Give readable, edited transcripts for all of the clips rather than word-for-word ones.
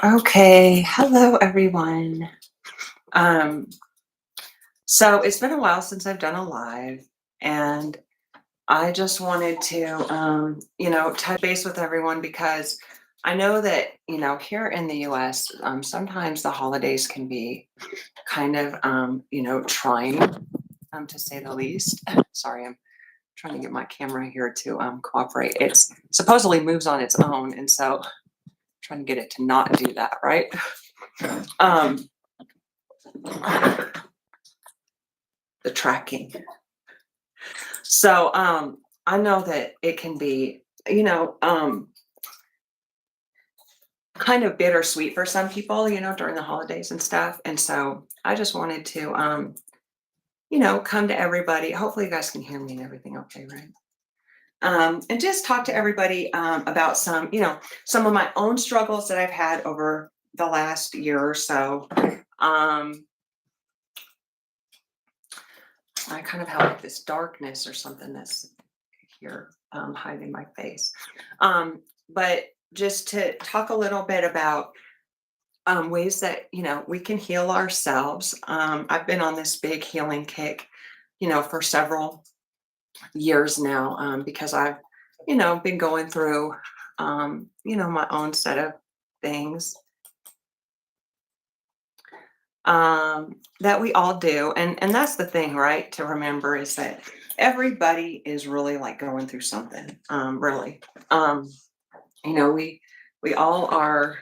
Okay, hello everyone. Um, so it's been a while since I've done a live, and I just wanted to, touch base with everyone because I know that, here in the US, sometimes the holidays can be kind of, trying, to say the least. Sorry, I'm trying to get my camera here to cooperate. It's supposedly moves on its own, and so trying to get it to not do that, right? Um, the tracking. So I know that it can be, kind of bittersweet for some people, during the holidays and stuff. And so I just wanted to, come to everybody. Hopefully, you guys can hear me and everything okay, right? And just talk to everybody about some of my own struggles that I've had over the last year or so. Um, I kind of have like this darkness or something that's here hiding my face. But just to talk a little bit about ways that we can heal ourselves. I've been on this big healing kick, for several years now because I've, been going through, my own set of things that we all do, and that's the thing, right? To remember is that everybody is really like going through something, really. We all are.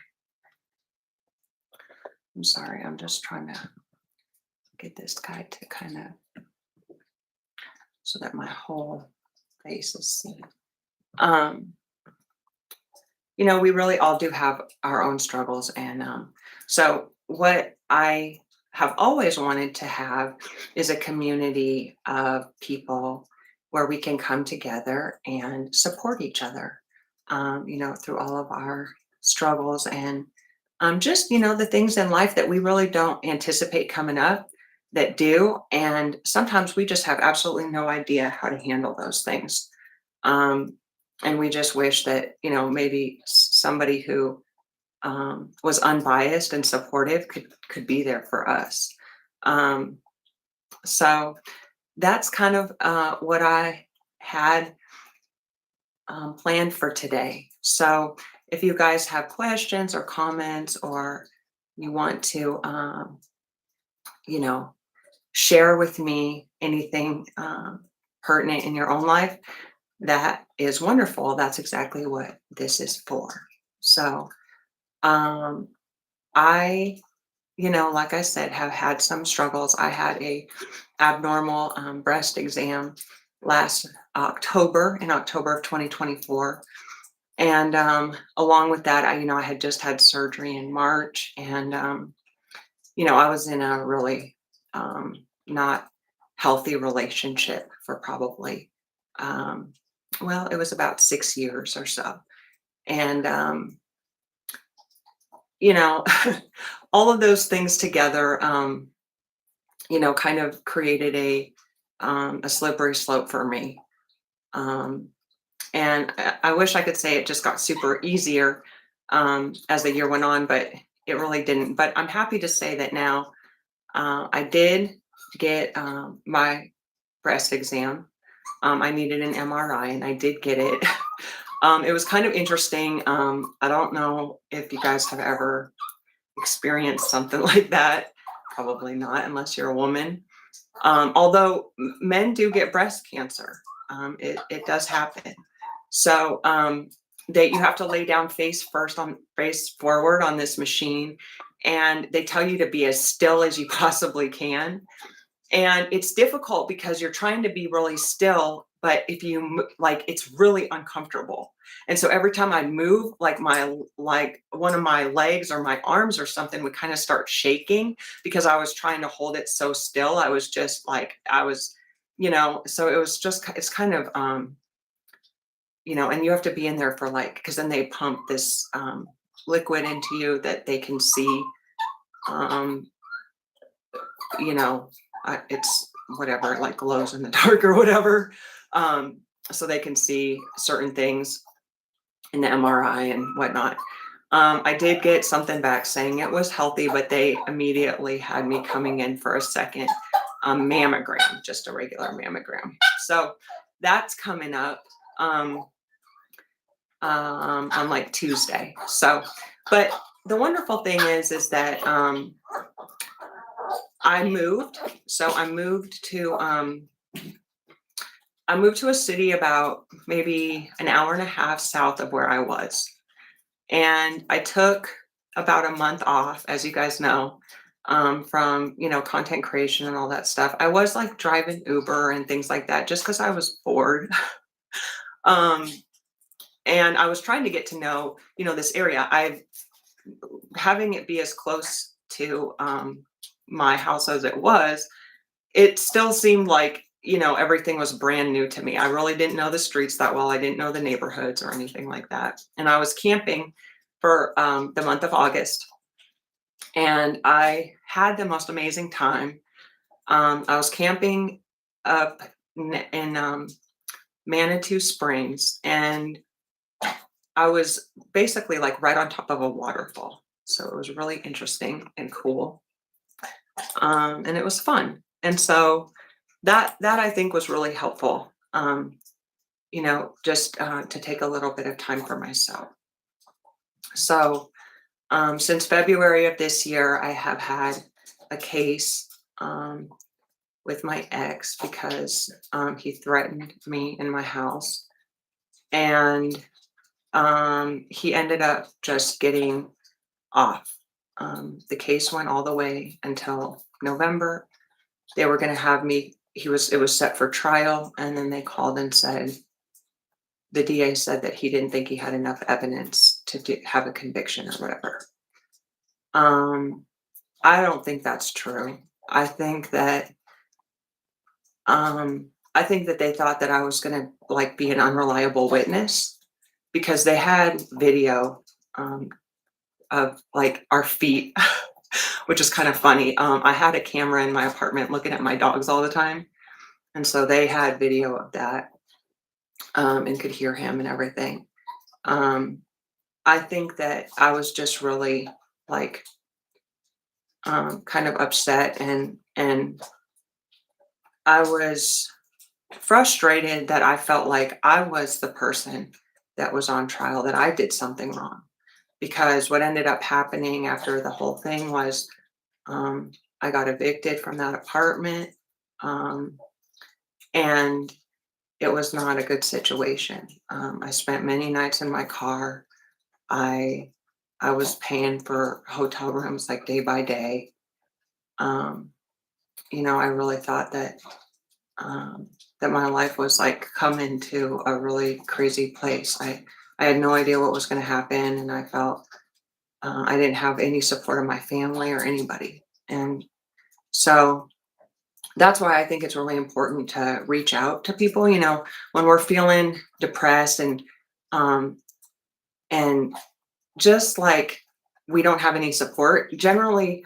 I'm sorry, I'm just trying to get this guy to kind of so that my whole face is seen. Um, we really all do have our own struggles, and so what I have always wanted to have is a community of people where we can come together and support each other, through all of our struggles and just the things in life that we really don't anticipate coming up that do, and sometimes we just have absolutely no idea how to handle those things. um, and we just wish that maybe somebody who was unbiased and supportive could be there for us. um, so that's kind of what I had planned for today. So if you guys have questions or comments, or you want to you know share with me anything pertinent in your own life, that is wonderful. That's exactly what this is for. So, um, I, like I said, have had some struggles. I had a abnormal breast exam last October, in October of 2024. And along with that, I had just had surgery in March, and I was in a really not healthy relationship for probably, um, well, it was about 6 years or so. And, you know, all of those things together, kind of created a slippery slope for me. Um, and I wish I could say it just got super easier as the year went on, but it really didn't. But I'm happy to say that now I did get my breast exam. I needed an MRI, and I did get it. It was kind of interesting. I don't know if you guys have ever experienced something like that. Probably not, unless you're a woman. Although men do get breast cancer, it does happen. So that you have to lay down face forward on this machine, and they tell you to be as still as you possibly can. And it's difficult because you're trying to be really still, but if like, it's really uncomfortable. And so every time I move, like one of my legs or my arms or something would kind of start shaking because I was trying to hold it so still. I was just like, so it's kind of and you have to be in there for, like, because then they pump this liquid into you that they can see. um you know, it's whatever, it like glows in the dark or whatever. So they can see certain things in the MRI and whatnot. I did get something back saying it was healthy, but they immediately had me coming in for a second mammogram, just a regular mammogram. So that's coming up on like Tuesday. So, but the wonderful thing is that I moved. So I moved to a city about maybe an hour and a half south of where I was. And I took about a month off, as you guys know, from, content creation and all that stuff. I was like driving Uber and things like that just because I was bored. um, and I was trying to get to know, this area. Having it be as close to my house as it was, it still seemed like, everything was brand new to me. I really didn't know the streets that well. I didn't know the neighborhoods or anything like that. And I was camping for the month of August, and I had the most amazing time. I was camping up in Manitou Springs, and I was basically like right on top of a waterfall. So it was really interesting and cool. And it was fun. And so that I think was really helpful. Just to take a little bit of time for myself. So since February of this year, I have had a case with my ex because he threatened me in my house, and he ended up just getting off. The case went all the way until November. They were going to have me. It was set for trial, and then they called and said the DA said that he didn't think he had enough evidence to have a conviction or whatever. I don't think that's true. I think that I think that they thought that I was going to like be an unreliable witness because they had video um, of like our feet, which is kind of funny. I had a camera in my apartment looking at my dogs all the time, and so they had video of that and could hear him and everything. Um, I think that I was just really like kind of upset, and I was frustrated that I felt like I was the person that was on trial, that I did something wrong. Because what ended up happening after the whole thing was um, I got evicted from that apartment, um, and it was not a good situation. I spent many nights in my car. I I was paying for hotel rooms like day by day. Um, I really thought um, that my life was like coming to a really crazy place. I had no idea what was going to happen, and I felt I didn't have any support of my family or anybody, and so that's why I think it's really important to reach out to people. When we're feeling depressed um, and just like we don't have any support. Generally,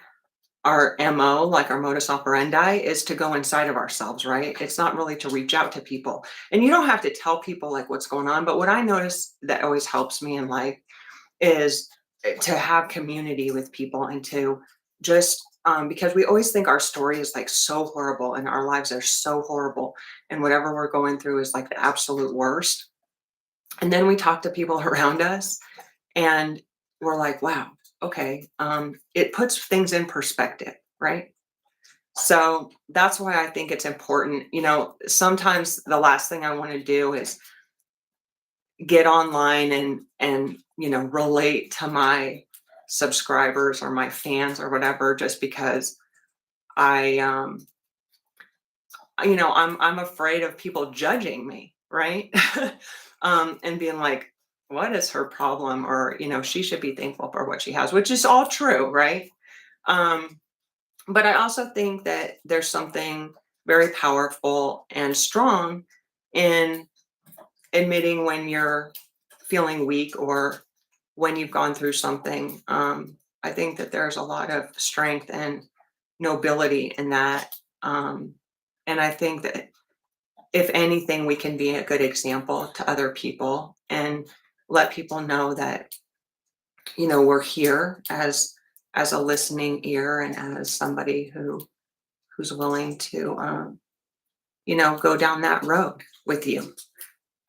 our MO, like our modus operandi, is to go inside of ourselves, right? It's not really to reach out to people. And you don't have to tell people like what's going on. But what I notice that always helps me in life is to have community with people and to just because we always think our story is like so horrible and our lives are so horrible and whatever we're going through is like the absolute worst. And then we talk to people around us and we're like, wow, okay. It puts things in perspective, right? So that's why I think it's important. Sometimes the last thing I want to do is get online and relate to my subscribers or my fans or whatever just because I I'm afraid of people judging me, right? And being like, what is her problem? Or, she should be thankful for what she has, which is all true, right? Um, but I also think that there's something very powerful and strong in admitting when you're feeling weak or when you've gone through something. I think that there's a lot of strength and nobility in that. And I think that if anything, we can be a good example to other people and let people know that we're here as a listening ear and as somebody who's willing to go down that road with you.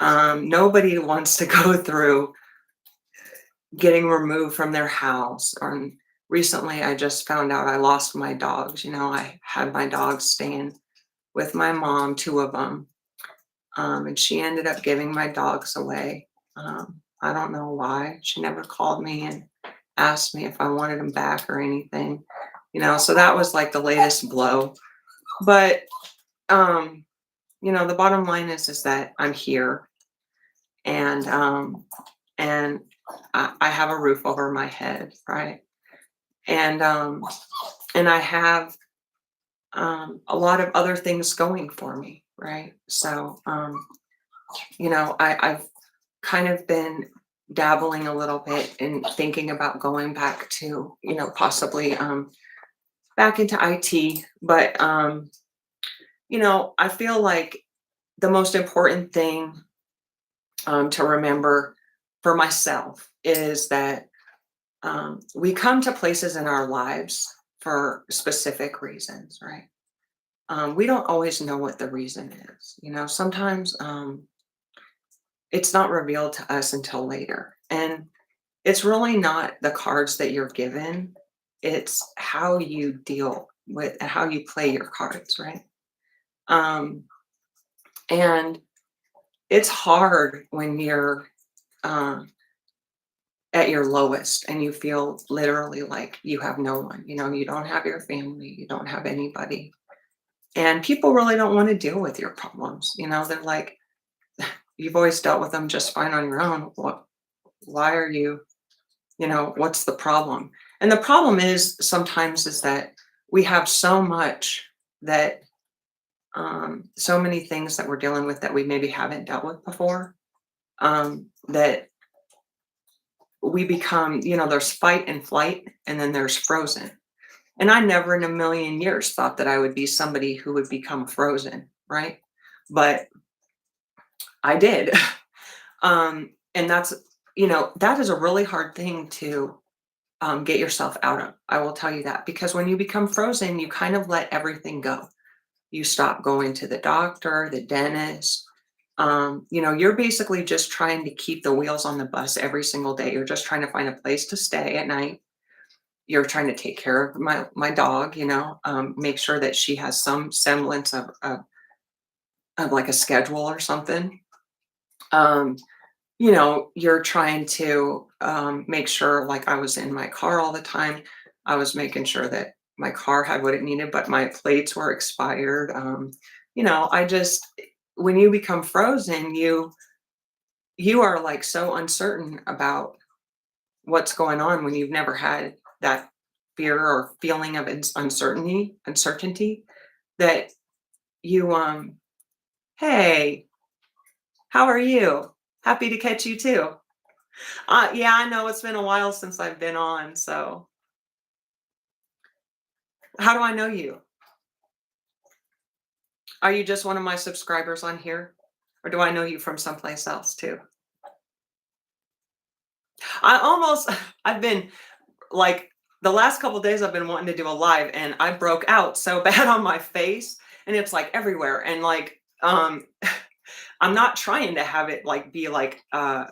Nobody wants to go through getting removed from their house. Or recently, I just found out I lost my dogs. I had my dogs staying with my mom, two of them, and she ended up giving my dogs away. I don't know why. She never called me and asked me if I wanted them back or anything. So that was like the latest blow. But the bottom line is that I'm here, and and I have a roof over my head, right? And I have a lot of other things going for me, right? So I've kind of been dabbling a little bit in thinking about going back to, possibly back into IT. But I feel like the most important thing to remember for myself is that we come to places in our lives for specific reasons, right? We don't always know what the reason is. Sometimes it's not revealed to us until later. And it's really not the cards that you're given, it's how you deal with how you play your cards, right? Um, and it's hard when you're um, at your lowest and you feel literally like you have no one. You don't have your family, you don't have anybody. And people really don't want to deal with your problems. They're like, you've always dealt with them just fine on your own. Why are you, what's the problem? And the problem is sometimes is that we have so much that, so many things that we're dealing with that we maybe haven't dealt with before, that we become, there's fight and flight, and then there's frozen. And I never in a million years thought that I would be somebody who would become frozen, right? But I did. And that is a really hard thing to get yourself out of. I will tell you that, because when you become frozen, you kind of let everything go. You stop going to the doctor, the dentist. You're basically just trying to keep the wheels on the bus every single day. You're just trying to find a place to stay at night. You're trying to take care of my dog, make sure that she has some semblance of like a schedule or something. Um, you're trying to make sure, like I was in my car all the time. I was making sure that my car had what it needed, but my plates were expired. I just, when you become frozen, you are like so uncertain about what's going on when you've never had that fear or feeling of uncertainty that you, hey, how are you? Happy to catch you too. Yeah, I know it's been a while since I've been on. So how do I know you? Are you just one of my subscribers on here? Or do I know you from someplace else too? I almost, I've been like, the last couple days I've been wanting to do a live, and I broke out so bad on my face, and it's like everywhere. And like, I'm not trying to have it like be like a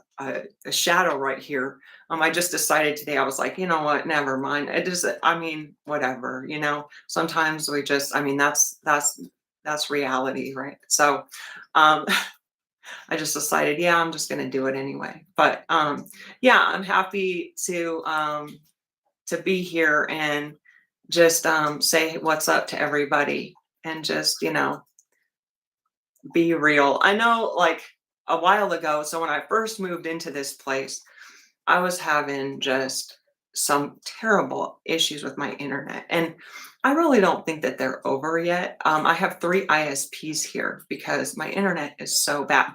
shadow right here. I just decided today, I was like, you know what, never mind. It just, I mean, whatever, sometimes we just, I mean, that's reality, right? So um I just decided, yeah, I'm just gonna do it anyway. But yeah, I'm happy to be here and just say what's up to everybody, and just, be real. I know, like, a while ago, so when I first moved into this place, I was having just some terrible issues with my internet. And I really don't think that they're over yet. I have 3 ISPs here because my internet is so bad.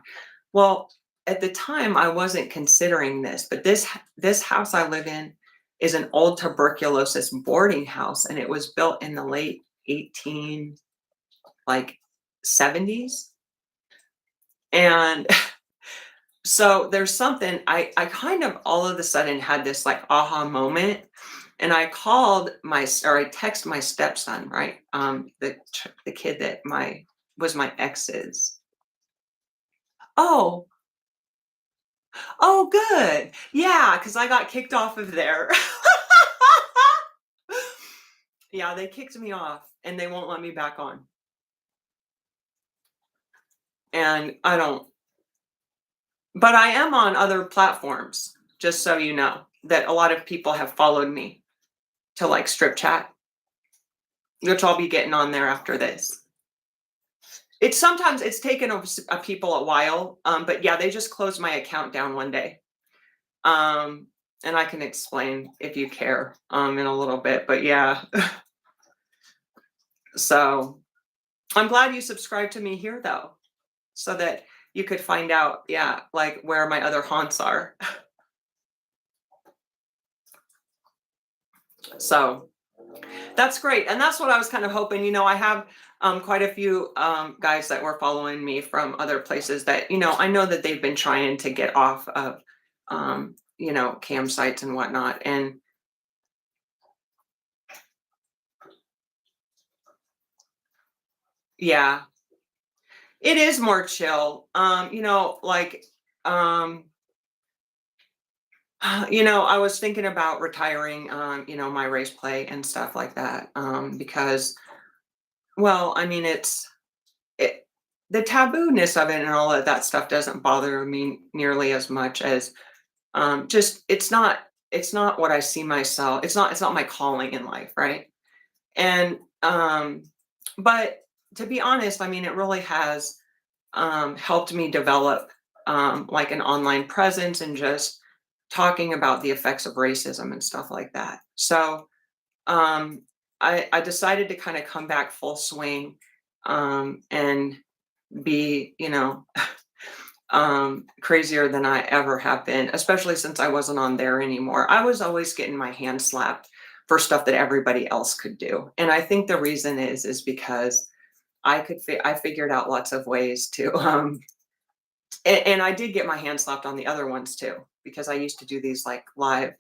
Well, at the time, I wasn't considering this, but this house I live in is an old tuberculosis boarding house, and it was built in the late 18 like 70s. And So there's something I kind of all of a sudden had this like aha moment, and I called or I texted my stepson, right? The kid that was my ex's. Oh, oh, good. Yeah, because I got kicked off of there. Yeah, they kicked me off and they won't let me back on. And I don't, but I am on other platforms, just so you know, that a lot of people have followed me to like strip chat, which I'll be getting on there after this. It's sometimes it's taken people a while, but yeah, they just closed my account down one day. Um, and I can explain if you care, in a little bit, but yeah. So I'm glad you subscribed to me here though, so that you could find out, yeah, like where my other haunts are. So that's great. And that's what I was kind of hoping. I have quite a few guys that were following me from other places that, I know that they've been trying to get off of, campsites and whatnot. And yeah, it is more chill. Um, I was thinking about retiring, my race play and stuff like that. Because, well, I mean, it, the taboo-ness of it and all of that stuff doesn't bother me nearly as much as just it's not what I see myself. It's not my calling in life, right? And but to be honest, I mean, it really has helped me develop like an online presence and just talking about the effects of racism and stuff like that. So um, I decided to kind of come back full swing, and be, crazier than I ever have been, especially since I wasn't on there anymore. I was always getting my hand slapped for stuff that everybody else could do. And I think the reason is because I figured out lots of ways to and I did get my hand slapped on the other ones too, because I used to do these like live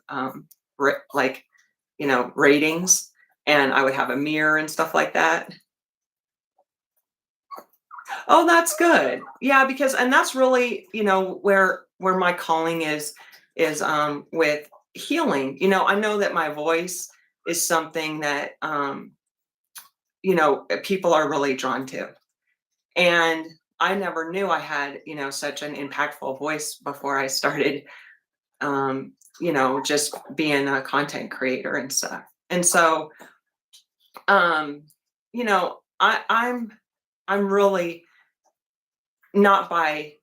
like, ratings, and I would have a mirror and stuff like that. Oh, that's good. Yeah, because and that's really, where my calling is with healing. I know that my voice is something that people are really drawn to. And I never knew I had, such an impactful voice before I started just being a content creator and stuff. And so um, I'm really not by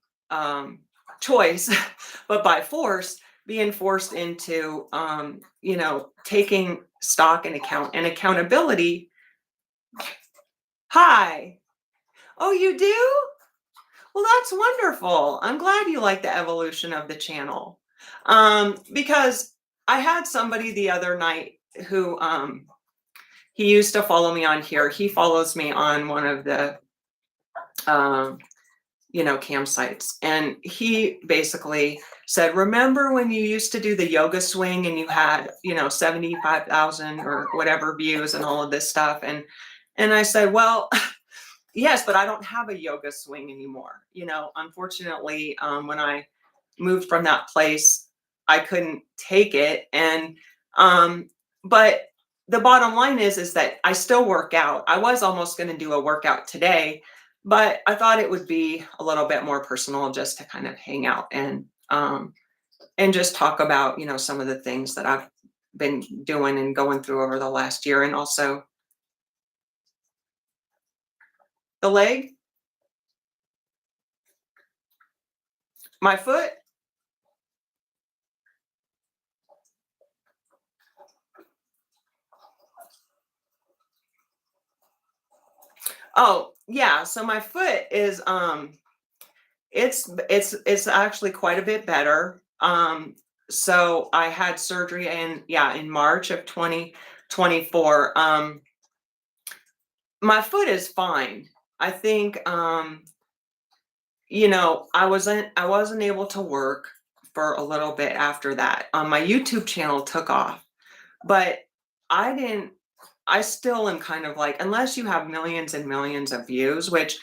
choice, but by force, being forced into taking stock and accountability. Hi. Oh, you do? Well, that's wonderful. I'm glad you like the evolution of the channel. Because I had somebody the other night who he used to follow me on here. He follows me on one of the um campsites. And he basically said, remember when you used to do the yoga swing and you had, 75,000 or whatever views and all of this stuff? And I said, well, yes, but I don't have a yoga swing anymore. Unfortunately, when I moved from that place, I couldn't take it. And but the bottom line is that I still work out. I was almost going to do a workout today, but I thought it would be a little bit more personal just to kind of hang out and just talk about, some of the things that I've been doing and going through over the last year. And also the leg, my foot. Oh, yeah. So my foot is it's actually quite a bit better. So I had surgery in March of 2024. My foot is fine. I think I wasn't able to work for a little bit after that. My YouTube channel took off, but I didn't I still am kind of like, unless you have millions and millions of views, which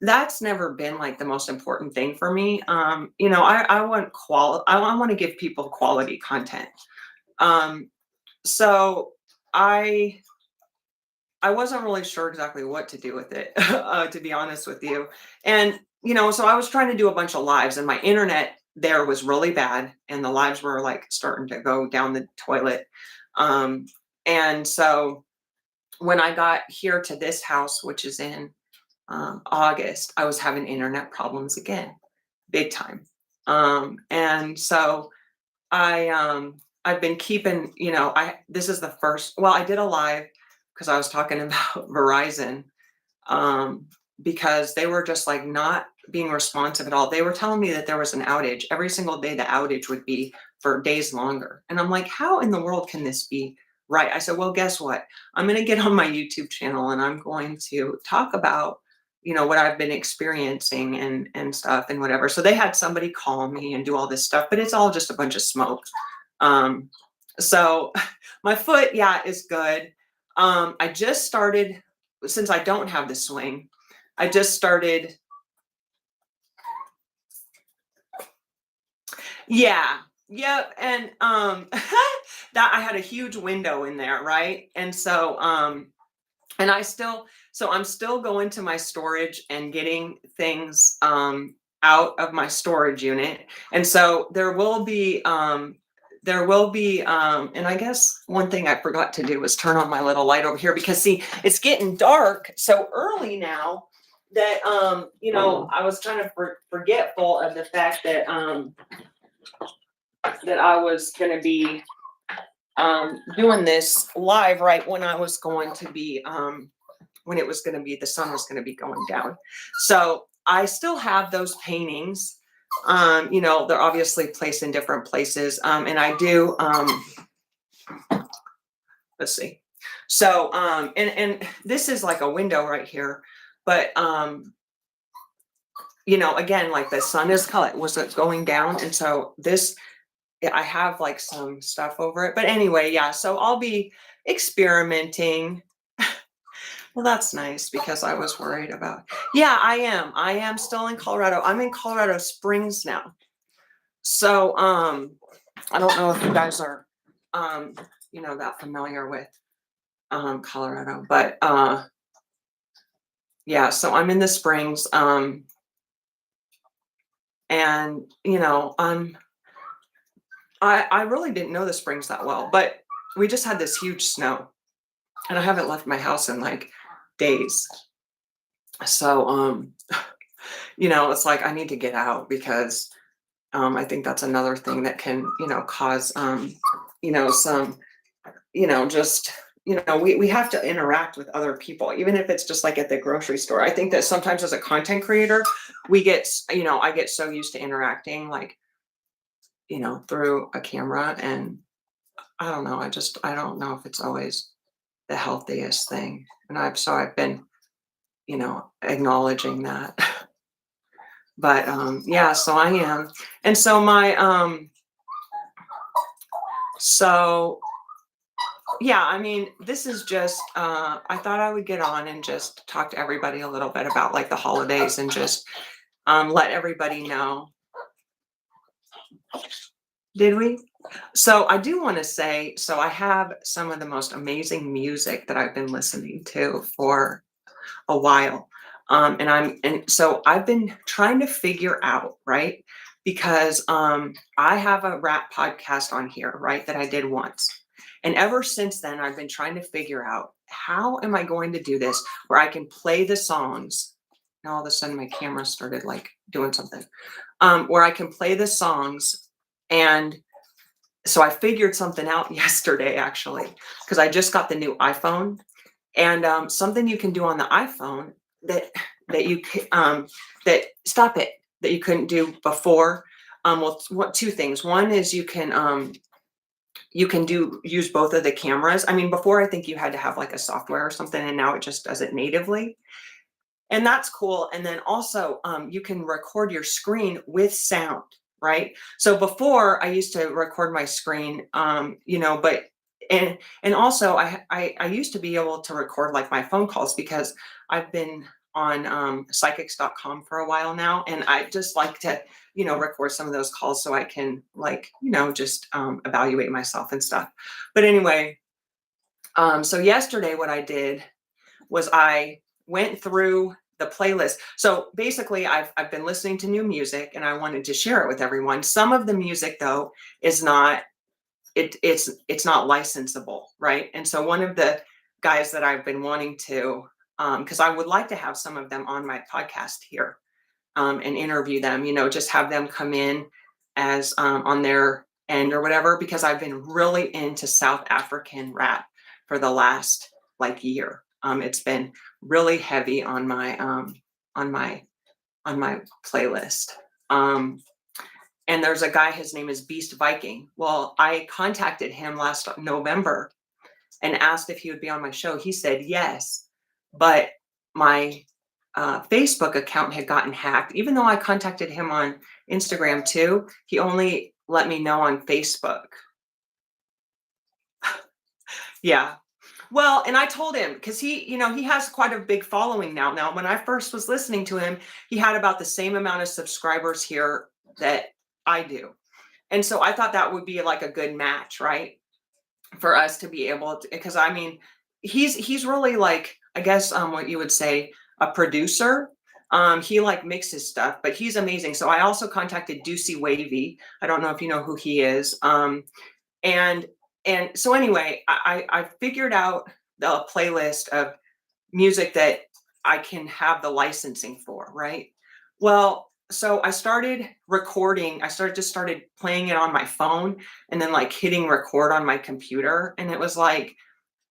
that's never been like the most important thing for me. I want I want to give people quality content. Um, so I I wasn't really sure exactly what to do with it, to be honest with you. And, so I was trying to do a bunch of lives, and my internet there was really bad, and the lives were like starting to go down the toilet. Um, and so when I got here to this house, which is in August, I was having internet problems again, big time. And so I've been keeping, this is the first, well, I did a live because I was talking about Verizon, um, because they were just like not being responsive at all. They were telling me that there was an outage every single day. The outage would be for days longer. And I'm like, how in the world can this be right? I said, well, guess what? I'm going to get on my YouTube channel and I'm going to talk about, what I've been experiencing and stuff and whatever. So they had somebody call me and do all this stuff, but it's all just a bunch of smoke. Um, so my foot, yeah, is good. I just started, since I don't have the swing, I just started. Yeah. Yep. And that I had a huge window in there, right? And so and I'm still going to my storage and getting things out of my storage unit. And so there will be and I guess one thing I forgot to do was turn on my little light over here, because see, it's getting dark so early now that I was kind of forgetful of the fact that I was going to be doing this live right when I was going to be when it was going to be, the sun was going to be going down. So I still have those paintings. They're obviously placed in different places. And I do, let's see. So, and this is like a window right here, but, again, like the sun is color was going down. And so this, I have like some stuff over it, but anyway, yeah. So I'll be experimenting. Well, that's nice because I was worried about. Yeah, I am. I am still in Colorado. I'm in Colorado Springs now. So, I don't know if you guys are, that familiar with, Colorado, but, yeah, so I'm in the Springs, and, I really didn't know the Springs that well, but we just had this huge snow, and I haven't left my house in like days. So, it's like I need to get out because I think that's another thing that can, cause, some, just, we have to interact with other people, even if it's just like at the grocery store. I think that sometimes as a content creator, I get so used to interacting, like, through a camera, and I don't know. I don't know if it's always the healthiest thing. And I've been, acknowledging that. But yeah, so I am. And so so yeah, I mean, this is just I thought I would get on and just talk to everybody a little bit about like the holidays and just let everybody know. Did we? So I do want to say, so I have some of the most amazing music that I've been listening to for a while. And so I've been trying to figure out, right? Because I have a rap podcast on here, right, that I did once. And ever since then, I've been trying to figure out, how am I going to do this where I can play the songs? And all of a sudden my camera started like doing something, where I can play the songs. And so I figured something out yesterday, actually, because I just got the new iPhone. And something you can do on the iPhone that you stop it, that you couldn't do before. Well, what two things? One is you can use both of the cameras. I mean, before I think you had to have like a software or something, and now it just does it natively. and that's cool. And then also, you can record your screen with sound, right? So before I used to record my screen, but and also I used to be able to record like my phone calls because I've been on psychics.com for a while now, and I just like to record some of those calls so I can like just evaluate myself and stuff. But anyway, so yesterday what I did was I went through the playlist. So basically I've been listening to new music and I wanted to share it with everyone. Some of the music though is not it's not licensable, right? And so one of the guys that I've been wanting to because I would like to have some of them on my podcast here and interview them, just have them come in as on their end or whatever, because I've been really into South African rap for the last like year. It's been really heavy on my on my on my playlist. And there's a guy, his name is Beast Viking. Well, I contacted him last November and asked if he would be on my show. He said yes, but my Facebook account had gotten hacked. Even though I contacted him on Instagram too, he only let me know on Facebook. Yeah. Well, and I told him because he has quite a big following now. Now, when I first was listening to him, he had about the same amount of subscribers here that I do. And so I thought that would be like a good match, right? For us to be able to, because I mean, he's really like, I guess what you would say, a producer. He like mixes stuff, but he's amazing. So I also contacted Deucey Wavy. I don't know if you know who he is. And so anyway, I figured out the playlist of music that I can have the licensing for, right? Well, so I started recording. I started playing it on my phone and then like hitting record on my computer. And it was like,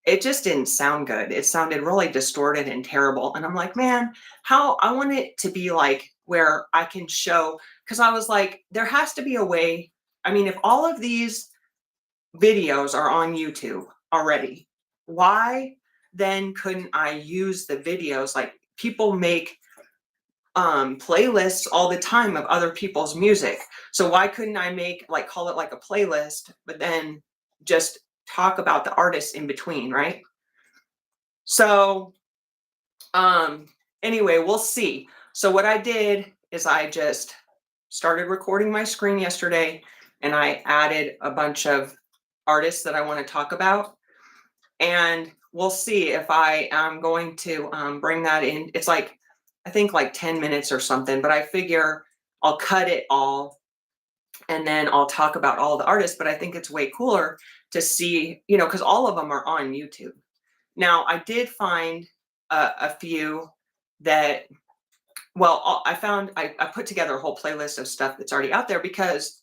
it just didn't sound good. It sounded really distorted and terrible. And I'm like, man, how I want it to be like where I can show, because I was like, there has to be a way. I mean, if all of these videos are on YouTube already, why then couldn't I use the videos? Like people make playlists all the time of other people's music. So why couldn't I make like call it like a playlist, but then just talk about the artists in between, right? So anyway, we'll see. So what I did is I just started recording my screen yesterday and I added a bunch of artists that I want to talk about. And we'll see if I am going to bring that in. It's like, I think like 10 minutes or something, but I figure I'll cut it all and then I'll talk about all the artists. But I think it's way cooler to see, because all of them are on YouTube. Now, I did find a few that, well, I put together a whole playlist of stuff that's already out there because,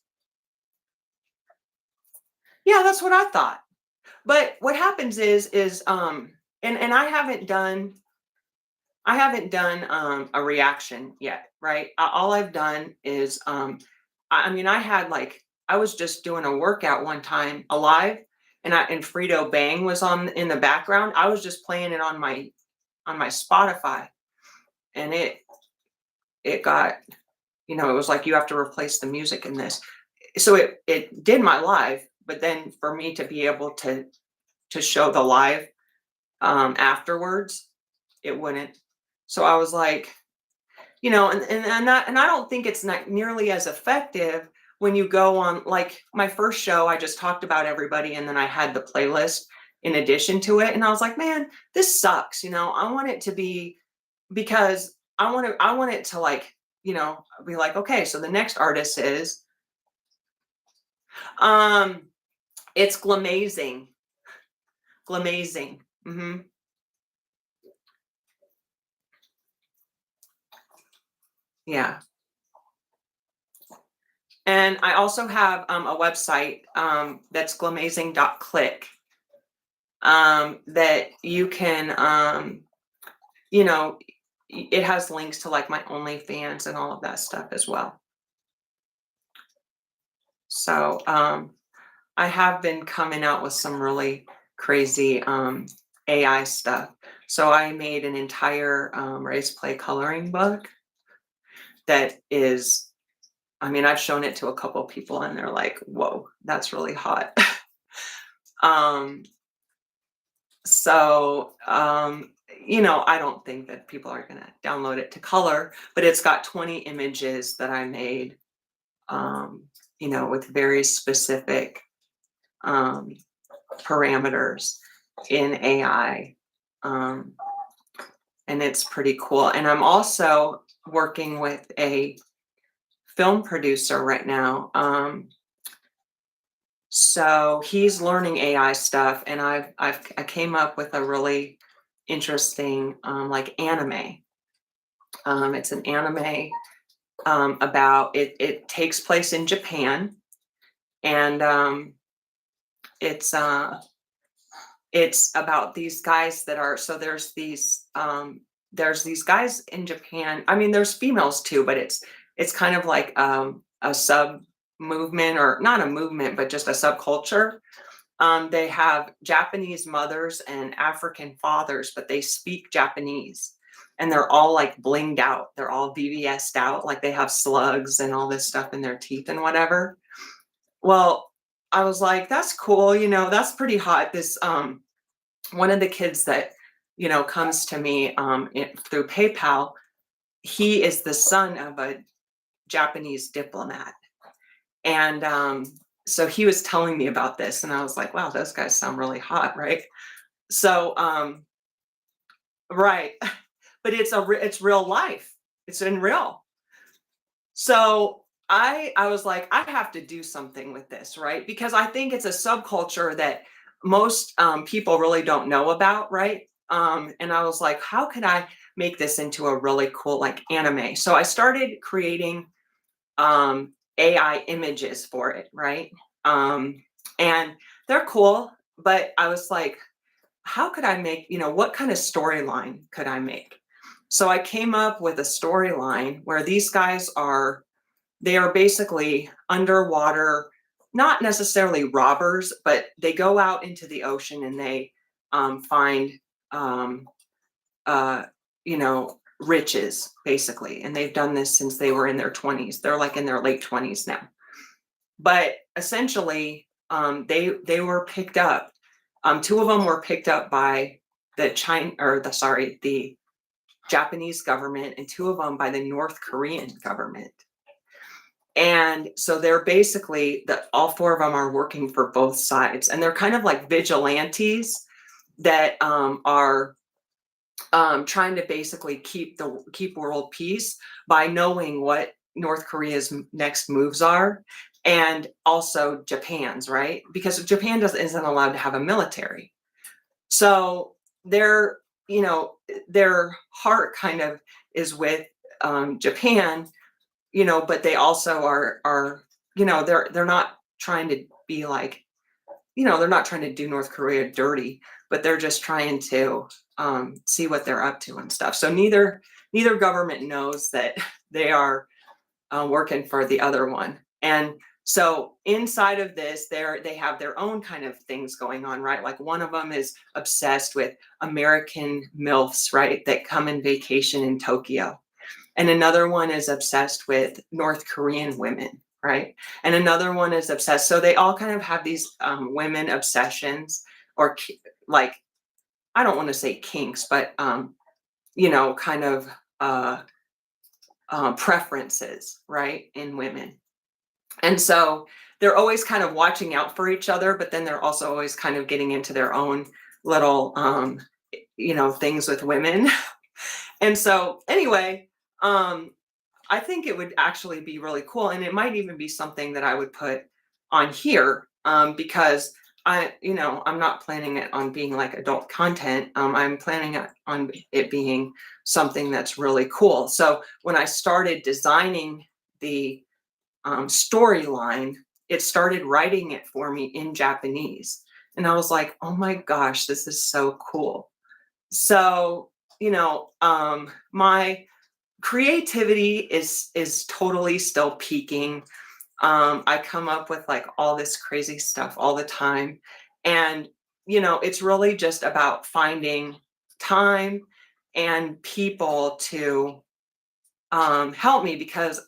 yeah, that's what I thought. But what happens is and I haven't done a reaction yet, right? All I've done is I mean I was just doing a workout one time alive and Frito Bang was on in the background. I was just playing it on my Spotify and it got, it was like you have to replace the music in this. So it did my live, but then for me to be able to show the live afterwards, it wouldn't. So I was like, and I don't think it's not nearly as effective when you go on like my first show. I just talked about everybody, and then I had the playlist in addition to it, and I was like, man, this sucks. I want it to be because I want it to like be like, okay, so the next artist is um it's Glamazing. Glamazing. Yeah. And I also have a website that's glamazing.click that you can, it has links to like my OnlyFans and all of that stuff as well. So I have been coming out with some really crazy AI stuff. So I made an entire race play coloring book that is, I mean, I've shown it to a couple people and they're like, whoa, that's really hot. um, so, I don't think that people are going to download it to color, but it's got 20 images that I made, um, with very specific um, parameters in AI. Um, and it's pretty cool. And I'm also working with a film producer right now. So he's learning AI stuff, and I came up with a really interesting like anime. It's an anime about it. It takes place in Japan, and it's uh, it's about these guys that are so there's these guys in Japan. I mean, there's females too, but it's kind of like a sub movement, or not a movement, but just a subculture. They have Japanese mothers and African fathers, but they speak Japanese. And they're all like blinged out. They're all VVS'd out, like they have slugs and all this stuff in their teeth and whatever. Well, I was like, that's cool, that's pretty hot. This one of the kids that comes to me through PayPal, he is the son of a Japanese diplomat. And so he was telling me about this, and I was like, wow, those guys sound really hot, right? So, right. But it's real life. It's in real. So I was like, I have to do something with this, right? Because I think it's a subculture that most people really don't know about, right? And I was like, how could I make this into a really cool like anime? So I started creating AI images for it, right? And they're cool, but I was like, how could I make, what kind of storyline could I make? So I came up with a storyline where these guys they are basically underwater, not necessarily robbers, but they go out into the ocean and they find, um, uh, riches basically. And they've done this since they were in their 20s. They're like in their late 20s now. But essentially, they were picked up. Two of them were picked up by the Japanese government, and two of them by the North Korean government. And so they're basically all four of them are working for both sides, and they're kind of like vigilantes that are trying to basically keep world peace by knowing what North Korea's next moves are, and also Japan's, right? Because Japan isn't allowed to have a military. So their, their heart kind of is with Japan, but they also are, they're not trying to be like, they're not trying to do North Korea dirty, but they're just trying to see what they're up to and stuff. So neither government knows that they are working for the other one. And so inside of this, they have their own kind of things going on, right? Like one of them is obsessed with American MILFs, right? That come in vacation in Tokyo. And another one is obsessed with North Korean women, right? And another one is obsessed. So they all kind of have these women obsessions, or like, I don't want to say kinks, but kind of uh, preferences, right, in women. And so they're always kind of watching out for each other, but then they're also always kind of getting into their own little, things with women. And so anyway, I think it would actually be really cool. And it might even be something that I would put on here, because I'm not planning it on being like adult content. I'm planning on it being something that's really cool. So when I started designing the storyline, it started writing it for me in Japanese. And I was like, oh my gosh, this is so cool. So, my creativity is totally still peaking. I come up with like all this crazy stuff all the time. And, it's really just about finding time and people to help me, because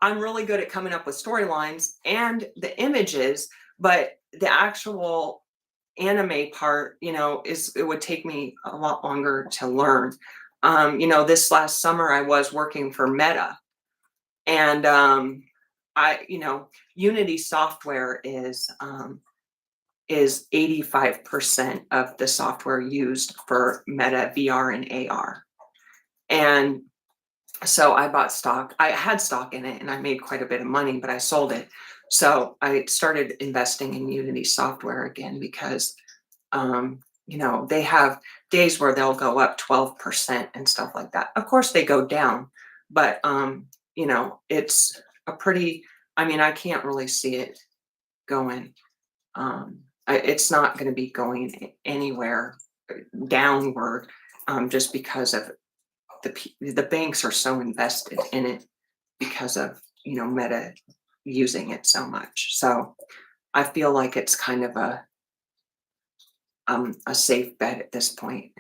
I'm really good at coming up with storylines and the images, but the actual anime part, it would take me a lot longer to learn. This last summer I was working for Meta, and Unity software is 85% of the software used for Meta VR and AR. And so I bought stock. I had stock in it and I made quite a bit of money, but I sold it. So I started investing in Unity software again because, they have days where they'll go up 12% and stuff like that. Of course, they go down, but, it's a pretty, I can't really see it going. It's not going to be going anywhere downward, just because of the banks are so invested in it because of Meta using it so much. So I feel like it's kind of a safe bet at this point.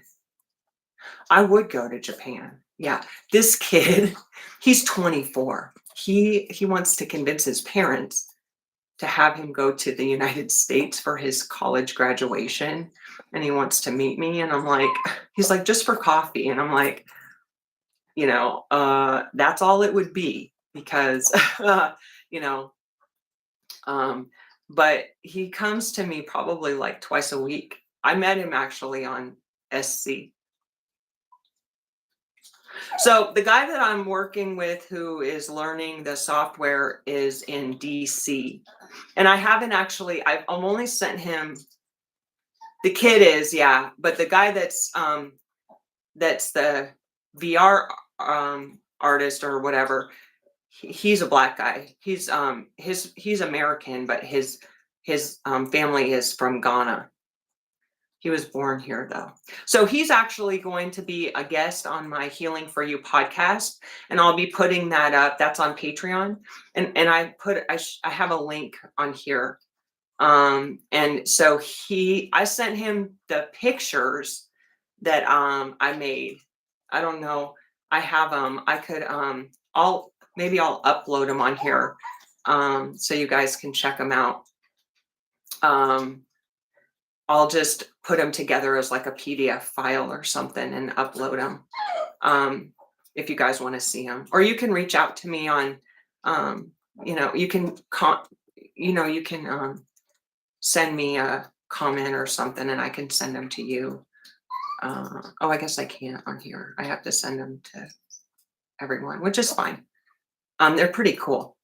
I would go to Japan. Yeah, this kid, he's 24. He wants to convince his parents to have him go to the United States for his college graduation, and he wants to meet me, and I'm like, he's like, just for coffee, and I'm like, that's all it would be, because you know but he comes to me probably like twice a week. I met him actually on SC. So the guy that I'm working with who is learning the software is in DC, and I haven't actually, I've only sent him, the kid is, yeah, but the guy that's the VR artist or whatever, he's a black guy. He's American, but his family is from Ghana. He was born here though. So he's actually going to be a guest on my Healing for You podcast, and I'll be putting that up. That's on Patreon. And I have a link on here. And so I sent him the pictures that I made. I don't know. I have I could I'll upload them on here, so you guys can check them out. I'll just put them together as like a PDF file or something and upload them, if you guys want to see them. Or you can reach out to me on, you can send me a comment or something, and I can send them to you. I guess I can't on here. I have to send them to everyone, which is fine. They're pretty cool.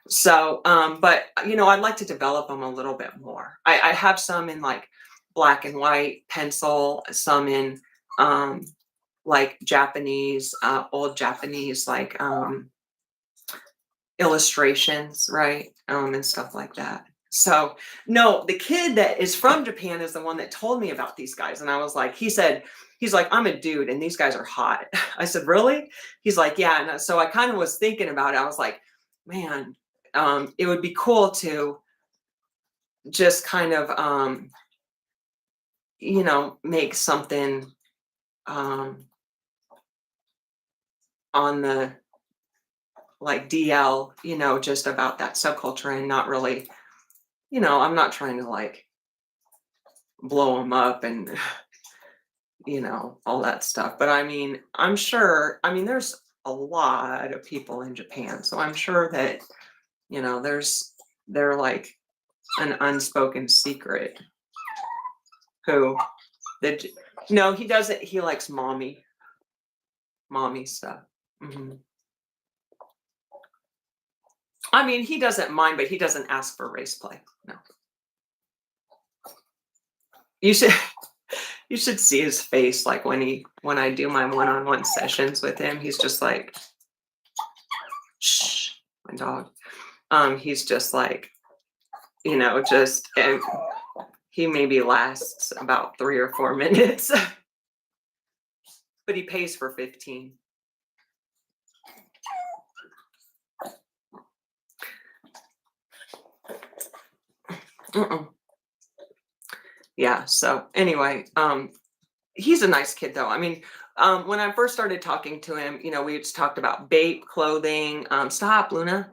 So, but I'd like to develop them a little bit more. I have some in like black and white pencil, some in like Japanese, old Japanese, like illustrations, right? And stuff like that. So no, the kid that is from Japan is the one that told me about these guys. And I was like, he's like, I'm a dude and these guys are hot. I said, really? He's like, yeah. And so I kind of was thinking about it. I was like, man, it would be cool to just kind of, make something on the like DL, just about that subculture, and not really, I'm not trying to like blow them up and, all that stuff. But I'm sure, there's a lot of people in Japan. So I'm sure that, they're like an unspoken secret who that, no, he doesn't. He likes mommy stuff. Hmm. He doesn't mind, but he doesn't ask for race play. No. You should you should see his face, like when I do my one-on-one sessions with him. He's just like, shh, my dog. He's just like, and he maybe lasts about 3 or 4 minutes, but he pays for 15. Yeah. So anyway, He's a nice kid though. I mean, when I first started talking to him, we just talked about bape, clothing. Stop, Luna.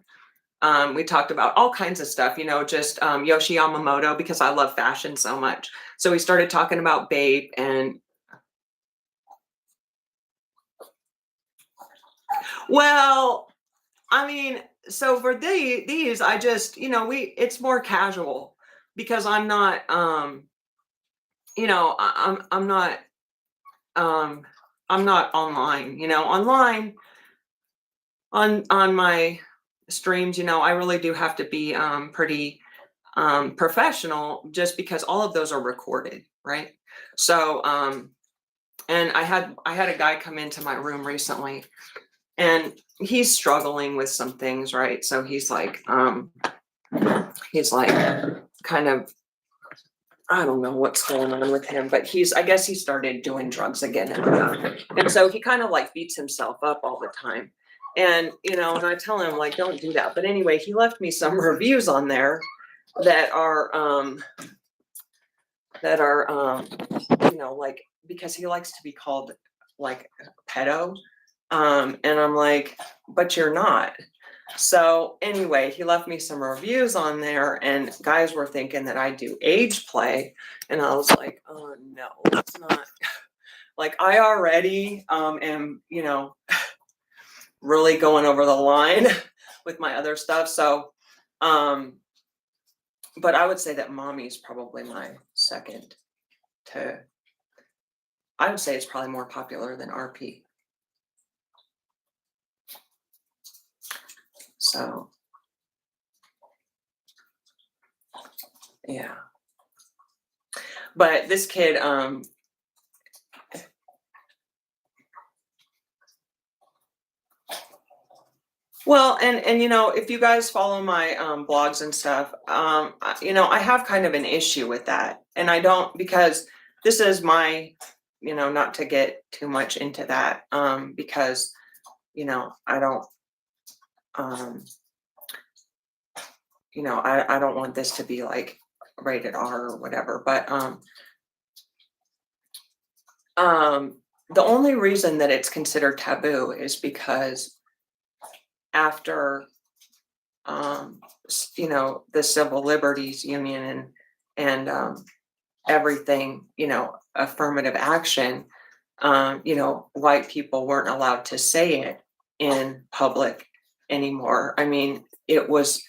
We talked about all kinds of stuff, just Yoshi Yamamoto because I love fashion so much. So we started talking about bape and well, I mean, so for these, I just, it's more casual because I'm not, I'm not, um, I'm not online. Online on my streams. I really do have to be pretty professional just because all of those are recorded, right? So, and I had a guy come into my room recently, and he's struggling with some things, right? So he's like kind of, I don't know what's going on with him, but I guess he started doing drugs again and stuff. And so he kind of like beats himself up all the time. And, and I tell him like, don't do that. But anyway, he left me some reviews on there that are, like, because he likes to be called like pedo. And I'm like, but you're not. So anyway, he left me some reviews on there, and guys were thinking that I do age play. And I was like, oh no, it's not. Like, I already am, really going over the line with my other stuff. So, but I would say that mommy is probably my second to, I would say it's probably more popular than RP. So, yeah. But this kid, well, and if you guys follow my blogs and stuff, I have kind of an issue with that, and I don't, because this is my, not to get too much into that, because I don't, um, I don't want this to be like rated R or whatever, but the only reason that it's considered taboo is because after the Civil Liberties Union and everything, affirmative action, white people weren't allowed to say it in public anymore. I mean, it was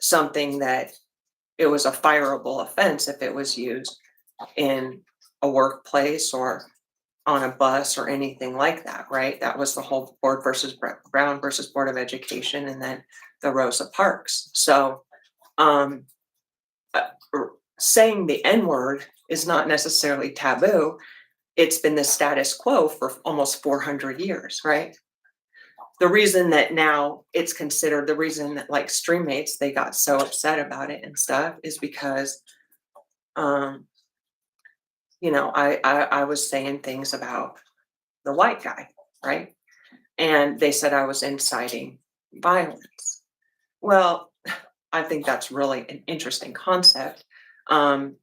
something that it was a fireable offense if it was used in a workplace or on a bus or anything like that, right? That was the whole Board versus Brown versus Board of Education, and then the Rosa Parks. So, um, uh, saying the N word is not necessarily taboo. It's been the status quo for almost 400 years, right? The reason that now it's considered, the reason that like streammates, they got so upset about it and stuff is because, um, I was saying things about the white guy, right? And they said I was inciting violence. Well, I think that's really an interesting concept. Um,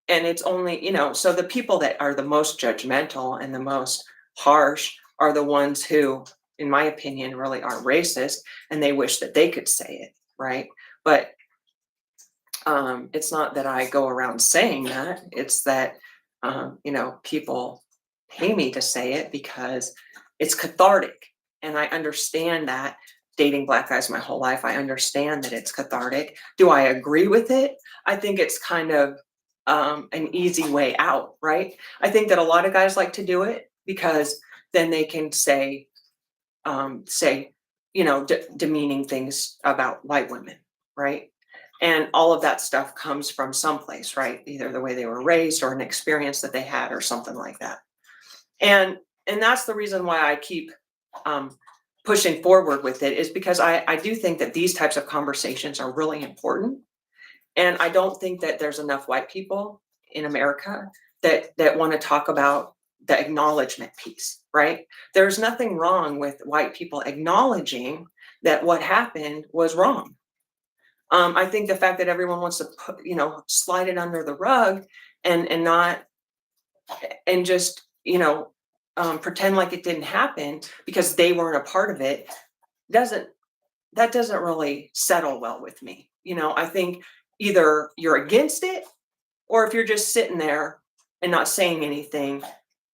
and it's only, so the people that are the most judgmental and the most harsh are the ones who, in my opinion, really are racist, and they wish that they could say it, right? But it's not that I go around saying that. It's that, people pay me to say it because it's cathartic. And I understand that, dating black guys my whole life, I understand that it's cathartic. Do I agree with it? I think it's kind of an easy way out, right? I think that a lot of guys like to do it because then they can say, demeaning things about white women, right? And all of that stuff comes from someplace, right? Either the way they were raised or an experience that they had or something like that. And that's the reason why I keep pushing forward with it, is because I do think that these types of conversations are really important. And I don't think that there's enough white people in America that want to talk about the acknowledgement piece, right? There's nothing wrong with white people acknowledging that what happened was wrong. I think the fact that everyone wants to put, slide it under the rug and not, and just pretend like it didn't happen because they weren't a part of it, doesn't that doesn't really settle well with me. I think either you're against it, or if you're just sitting there and not saying anything,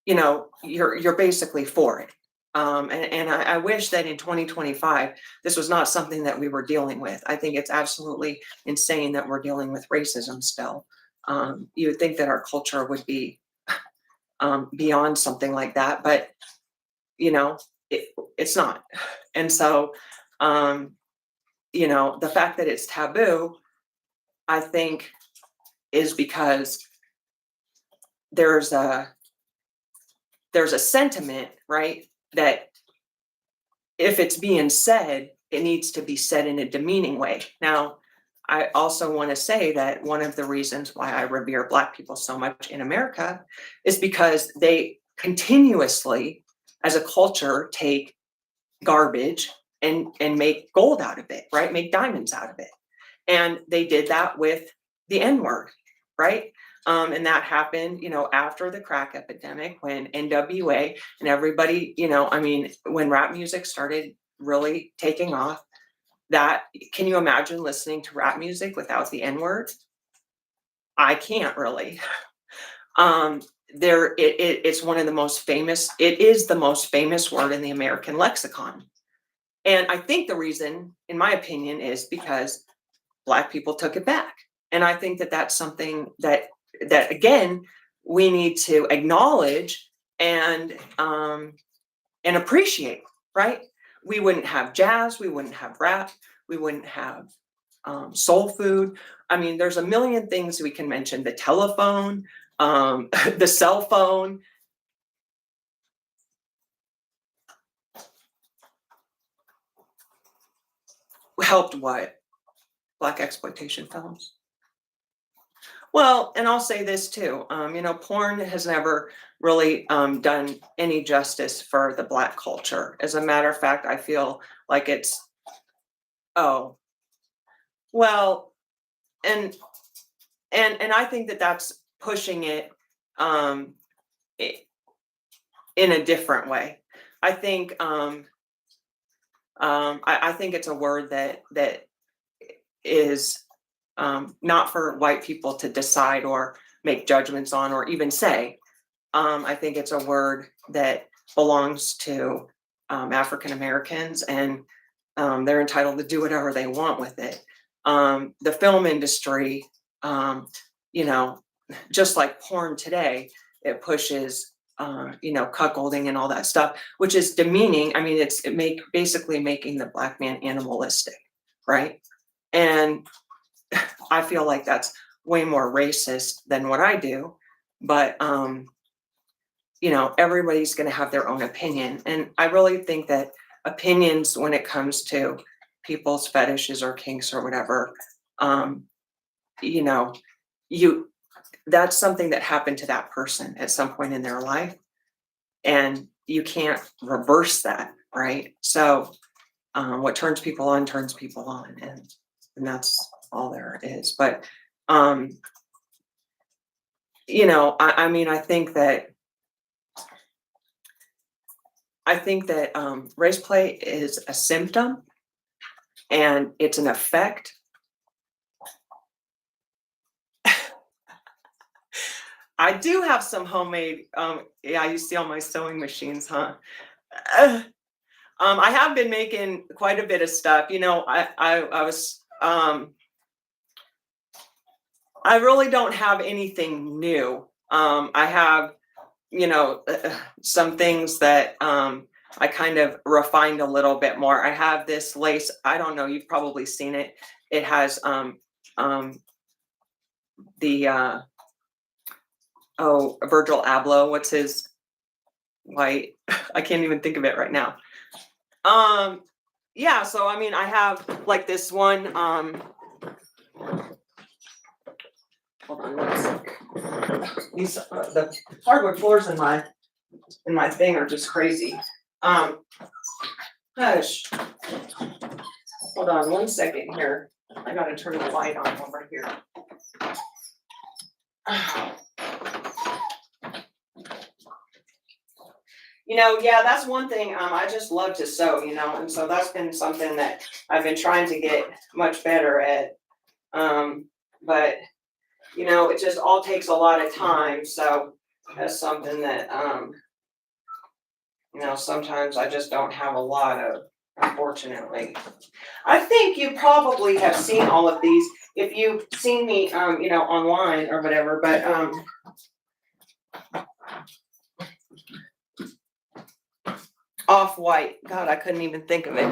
you're basically for it. And I wish that in 2025, this was not something that we were dealing with. I think it's absolutely insane that we're dealing with racism still. You would think that our culture would be beyond something like that, but it's not. And so, the fact that it's taboo, I think, is because there's a sentiment, right, that if it's being said, it needs to be said in a demeaning way. Now, I also want to say that one of the reasons why I revere Black people so much in America is because they continuously, as a culture, take garbage and make gold out of it, right? Make diamonds out of it. And they did that with the N-word, right? And that happened, after the crack epidemic, when NWA and everybody, when rap music started really taking off, can you imagine listening to rap music without the N-word? I can't really. It's one of the most famous, it is the most famous word in the American lexicon. And I think the reason, in my opinion, is because Black people took it back. And I think that that's something that again, we need to acknowledge and appreciate, right? We wouldn't have jazz, we wouldn't have rap, we wouldn't have soul food. I mean, there's a million things we can mention. The telephone, the cell phone. Helped what? Black exploitation films. Well, and I'll say this too, porn has never really done any justice for the Black culture. As a matter of fact, I feel like oh, well, and I think that that's pushing it i- in a different way. I think I think it's a word that is not for white people to decide or make judgments on or even say. I think it's a word that belongs to African Americans, and they're entitled to do whatever they want with it. The film industry, just like porn today, it pushes, cuckolding and all that stuff, which is demeaning. I mean, basically making the Black man animalistic, right? And I feel like that's way more racist than what I do, but everybody's going to have their own opinion, and I really think that opinions, when it comes to people's fetishes or kinks or whatever, you know, you that's something that happened to that person at some point in their life, and you can't reverse that, right? So, what turns people on, and that's all there is. But I mean, I think that race play is a symptom, and it's an effect. I do have some homemade. Yeah, you see all my sewing machines, huh? I have been making quite a bit of stuff. I was. I really don't have anything new. I have, some things that I kind of refined a little bit more. I have this lace. I don't know. You've probably seen it. It has the Virgil Abloh. What's his white? I can't even think of it right now. Yeah. So I mean, I have like this one. Hold on one second. These the hardwood floors in my thing are just crazy. Hush. Hold on one second here. I gotta turn the light on over here. Yeah, that's one thing. I just love to sew, and so that's been something that I've been trying to get much better at. But it just all takes a lot of time. So that's something that sometimes I just don't have a lot of, unfortunately. I think you probably have seen all of these if you've seen me, online or whatever. But off white. God, I couldn't even think of it.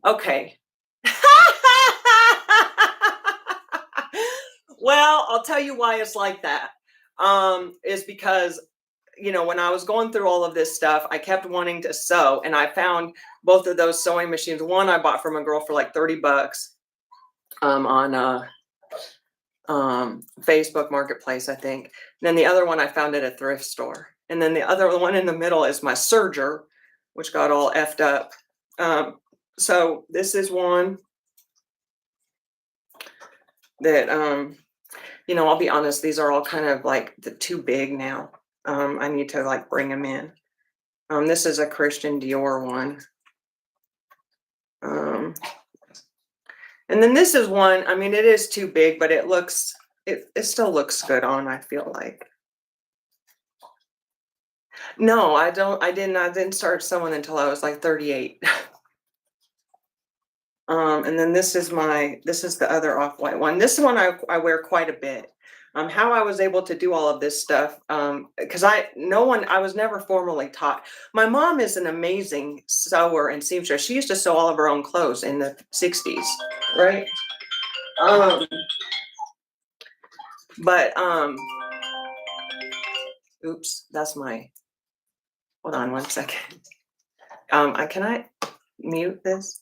Okay. Well, I'll tell you why it's like that. Is because when I was going through all of this stuff, I kept wanting to sew, and I found both of those sewing machines. One I bought from a girl for like $30 on Facebook Marketplace, I think. And then the other one I found at a thrift store. And then the other one in the middle is my serger, which got all effed up. So this is one that I'll be honest, these are all kind of like too big now. I need to like bring them in. This is a Christian Dior one. And then this is one, I mean, it is too big, but it still looks good on, I feel like. No, I didn't start sewing until I was like 38. And then this is the other off-white one. This one I wear quite a bit. How I was able to do all of this stuff, because I was never formally taught. My mom is an amazing sewer and seamstress. She used to sew all of her own clothes in the 60s, right? Um, but oops, hold on one second. Can I mute this?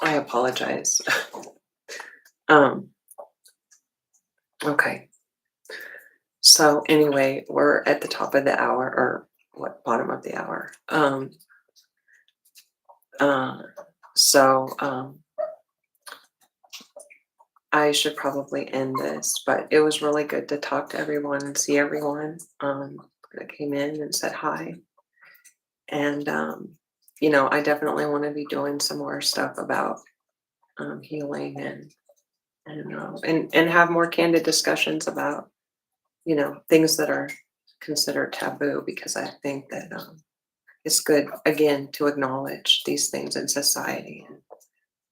I apologize. Um, okay. So anyway, we're at the top of the hour, or what, bottom of the hour. Uh, so I should probably end this, but it was really good to talk to everyone and see everyone that came in and said hi. And I definitely want to be doing some more stuff about healing and have more candid discussions about things that are considered taboo, because I think that it's good again to acknowledge these things in society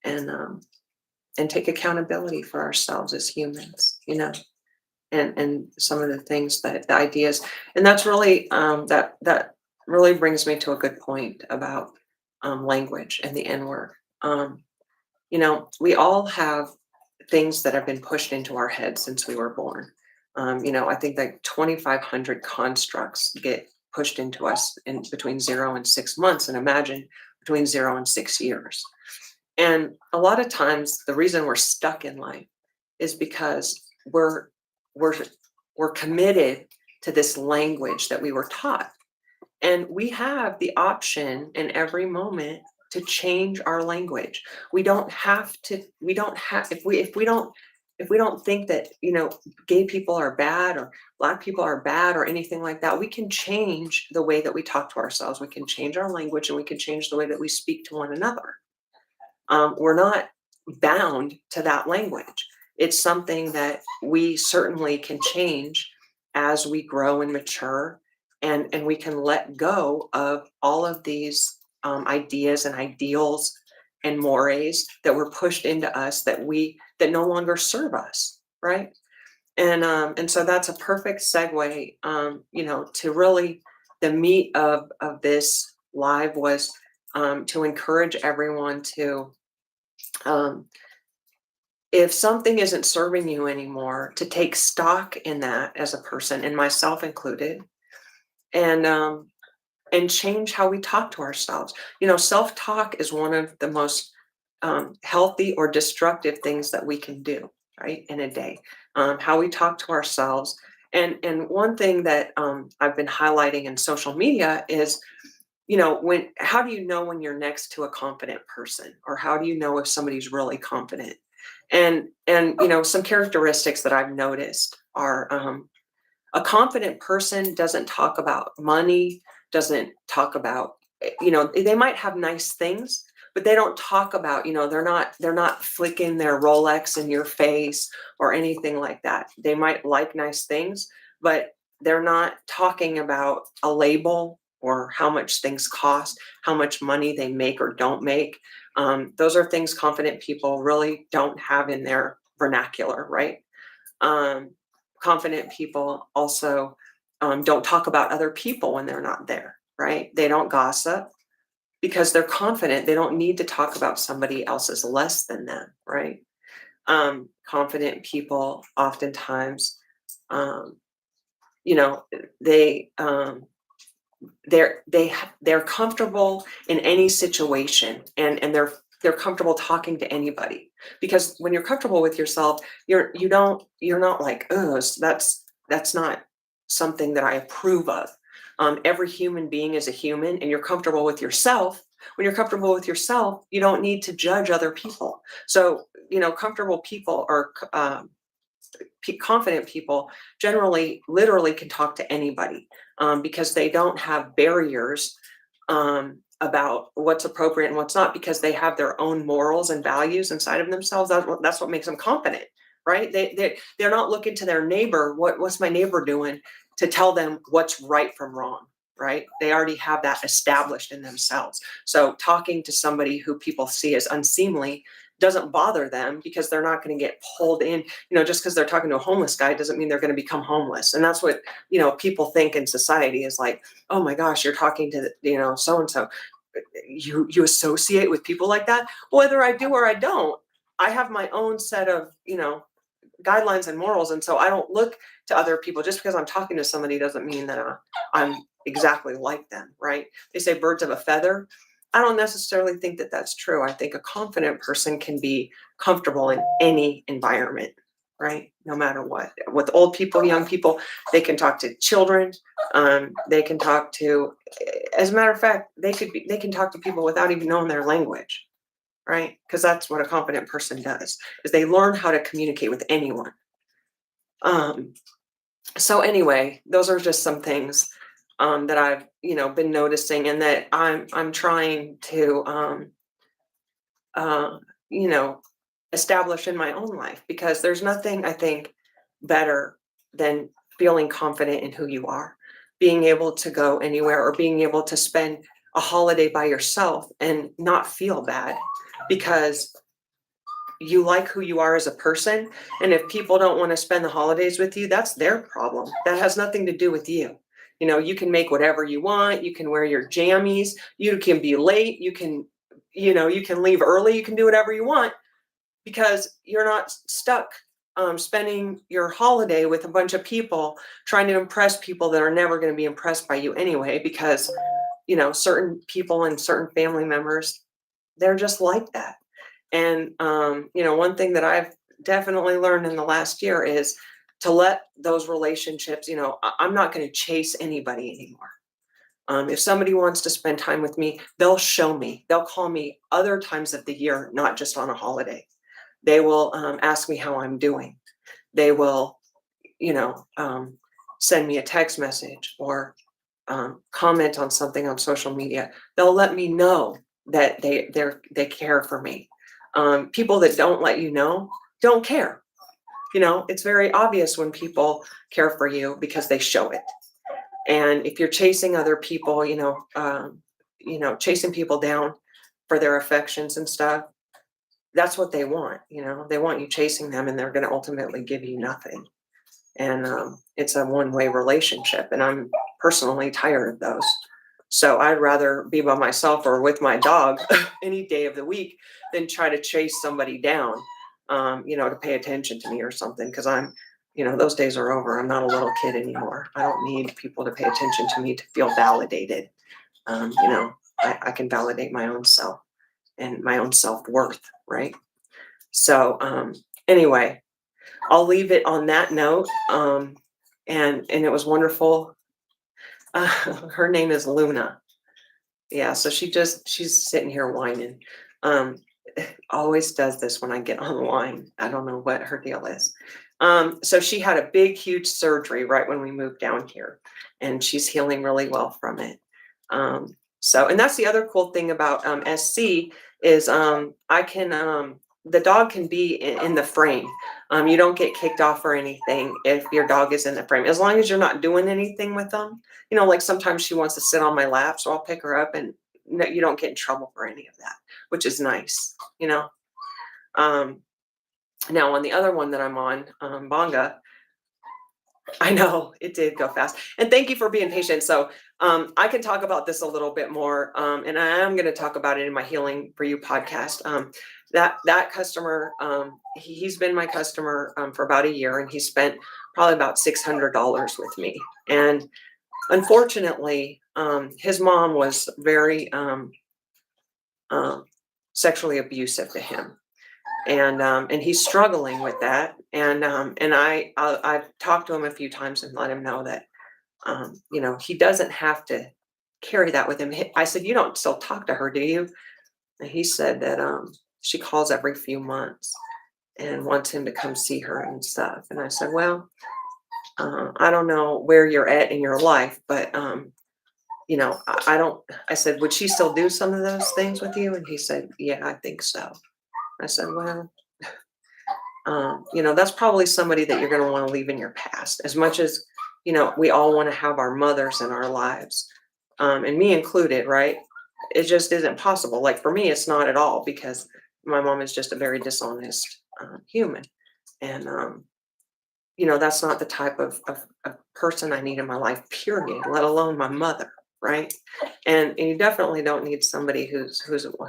and take accountability for ourselves as humans, and some of the things that the ideas, and that's really that really brings me to a good point about language and the N word. We all have things that have been pushed into our heads since we were born. I think like 2,500 constructs get pushed into us in between 0 and 6 months, and imagine between 0 and 6 years. And a lot of times, the reason we're stuck in life is because we're we're committed to this language that we were taught, and we have the option in every moment to change our language. We don't have if we don't think that gay people are bad or black people are bad or anything like that, we can change the way that we talk to ourselves. We can change our language, and we can change the way that we speak to one another. We're not bound to that language. It's something that we certainly can change as we grow and mature, and we can let go of all of these ideas and ideals and mores that were pushed into us that no longer serve us, right? And so that's a perfect segue, to really the meat of this live was to encourage everyone to um, if something isn't serving you anymore, to take stock in that as a person, and myself included, and change how we talk to ourselves. Self-talk is one of the most healthy or destructive things that we can do, right, in a day. How we talk to ourselves, and one thing that I've been highlighting in social media is, when how do you know when you're next to a confident person, or how do you know if somebody's really confident? And some characteristics that I've noticed are, a confident person doesn't talk about money, doesn't talk about, they might have nice things, but they don't talk about, they're not flicking their Rolex in your face or anything like that. They might like nice things, but they're not talking about a label or how much things cost, how much money they make or don't make. Those are things confident people really don't have in their vernacular, right? Um, Confident people also don't talk about other people when they're not there, right? They don't gossip because they're confident. They don't need to talk about somebody else's less than them, right? Confident people oftentimes, um, you know, they they're comfortable in any situation, and they're comfortable talking to anybody, because when you're comfortable with yourself, you're not like, oh, that's not something that I approve of. Every human being is a human, and you're comfortable with yourself. When you're comfortable with yourself, you don't need to judge other people. So comfortable people are confident people generally literally can talk to anybody, because they don't have barriers about what's appropriate and what's not, because they have their own morals and values inside of themselves. That's what makes them confident, right? They're not looking to their neighbor. What's my neighbor doing, to tell them what's right from wrong, right? They already have that established in themselves. So talking to somebody who people see as unseemly doesn't bother them, because they're not going to get pulled in. Just because they're talking to a homeless guy doesn't mean they're going to become homeless. And that's what people think in society is like, oh my gosh, you're talking to so and so, you associate with people like that. Whether I do or I don't, I have my own set of guidelines and morals, and so I don't look to other people. Just because I'm talking to somebody doesn't mean that I'm exactly like them, right? They say birds of a feather. I don't necessarily think that that's true. I think a confident person can be comfortable in any environment, right? No matter what. With old people, young people, they can talk to children. They can talk to, as a matter of fact, they can talk to people without even knowing their language, right? Because that's what a confident person does, is they learn how to communicate with anyone. Um, so anyway, those are just some things that I've been noticing, and that I'm trying to uh, you know establish in my own life, because there's nothing, I think, better than feeling confident in who you are, being able to go anywhere, or being able to spend a holiday by yourself and not feel bad because you like who you are as a person. And if people don't want to spend the holidays with you, that's their problem. That has nothing to do with you. You can make whatever you want. You can wear your jammies. You can be late. You can leave early. You can do whatever you want, because you're not stuck spending your holiday with a bunch of people trying to impress people that are never going to be impressed by you anyway, because certain people and certain family members, they're just like that. And one thing that I've definitely learned in the last year is to let those relationships, I'm not going to chase anybody anymore. If somebody wants to spend time with me, they'll show me. They'll call me other times of the year, not just on a holiday. They will ask me how I'm doing. They will, send me a text message, or comment on something on social media. They'll let me know that they care for me. People that don't let you know don't care. It's very obvious when people care for you, because they show it. And if you're chasing other people, chasing people down for their affections and stuff, that's what they want. They want you chasing them, and they're going to ultimately give you nothing. And it's a one-way relationship, and I'm personally tired of those. So I'd rather be by myself or with my dog any day of the week than try to chase somebody down, to pay attention to me or something. Because those days are over. I'm not a little kid anymore. I don't need people to pay attention to me to feel validated. I can validate my own self and my own self-worth, right? So anyway, I'll leave it on that note. And it was wonderful. Her name is Luna. Yeah, so she's sitting here whining. Um, always does this when I get online. I don't know what her deal is. So she had a big, huge surgery right when we moved down here, and she's healing really well from it. And that's the other cool thing about SC is the dog can be in the frame. You don't get kicked off or anything if your dog is in the frame, as long as you're not doing anything with them. Like sometimes she wants to sit on my lap, so I'll pick her up, and no, you don't get in trouble for any of that, which is nice. Now on the other one that I'm on, Bonga, I know it did go fast. And thank you for being patient. So I can talk about this a little bit more. And I am going to talk about it in my Healing for You podcast. That customer, he's been my customer for about a year, and he spent probably about $600 with me. And unfortunately, his mom was very sexually abusive to him. And he's struggling with that. And I've talked to him a few times and let him know that, he doesn't have to carry that with him. I said, "You don't still talk to her, do you?" And he said that she calls every few months and wants him to come see her and stuff. And I said, "Well, I don't know where you're at in your life, but I don't." I said, "Would she still do some of those things with you?" And he said, "Yeah, I think so." I said, "Well, that's probably somebody that you're going to want to leave in your past, as much as, we all want to have our mothers in our lives, and me included, right? It just isn't possible. Like for me, it's not at all, because my mom is just a very dishonest human. And, that's not the type of person I need in my life, period, let alone my mother. Right. And you definitely don't need somebody who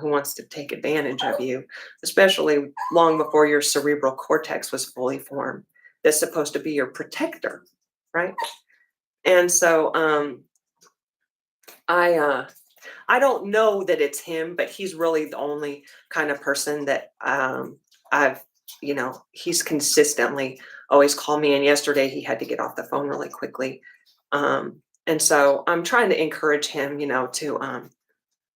wants to take advantage of you, especially long before your cerebral cortex was fully formed. That's supposed to be your protector. Right. And so I I don't know that it's him, but he's really the only kind of person that I've, he's consistently always called me. And yesterday he had to get off the phone really quickly. And so I'm trying to encourage him, to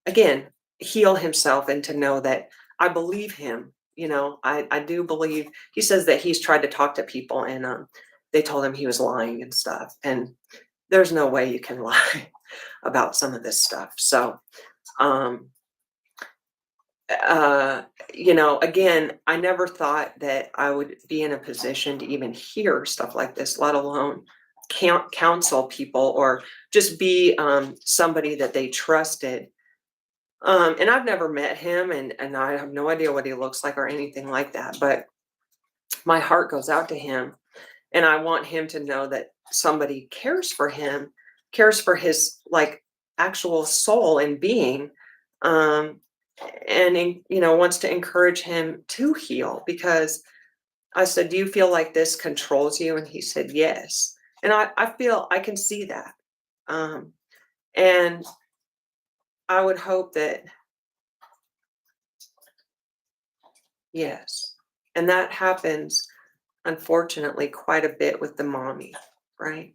again, heal himself and to know that I believe him. I do believe he says that he's tried to talk to people and they told him he was lying and stuff. And there's no way you can lie about some of this stuff. So, um, uh, again, I never thought that I would be in a position to even hear stuff like this, let alone counsel people or just be somebody that they trusted. And I've never met him, and I have no idea what he looks like or anything like that. But my heart goes out to him, and I want him to know that somebody cares for him, cares for his like actual soul and being, um, and wants to encourage him to heal. Because I said, "Do you feel like this controls you?" And he said, "Yes." And I feel I can see that, um, and I would hope that yes, and that happens unfortunately quite a bit with the mommy, right?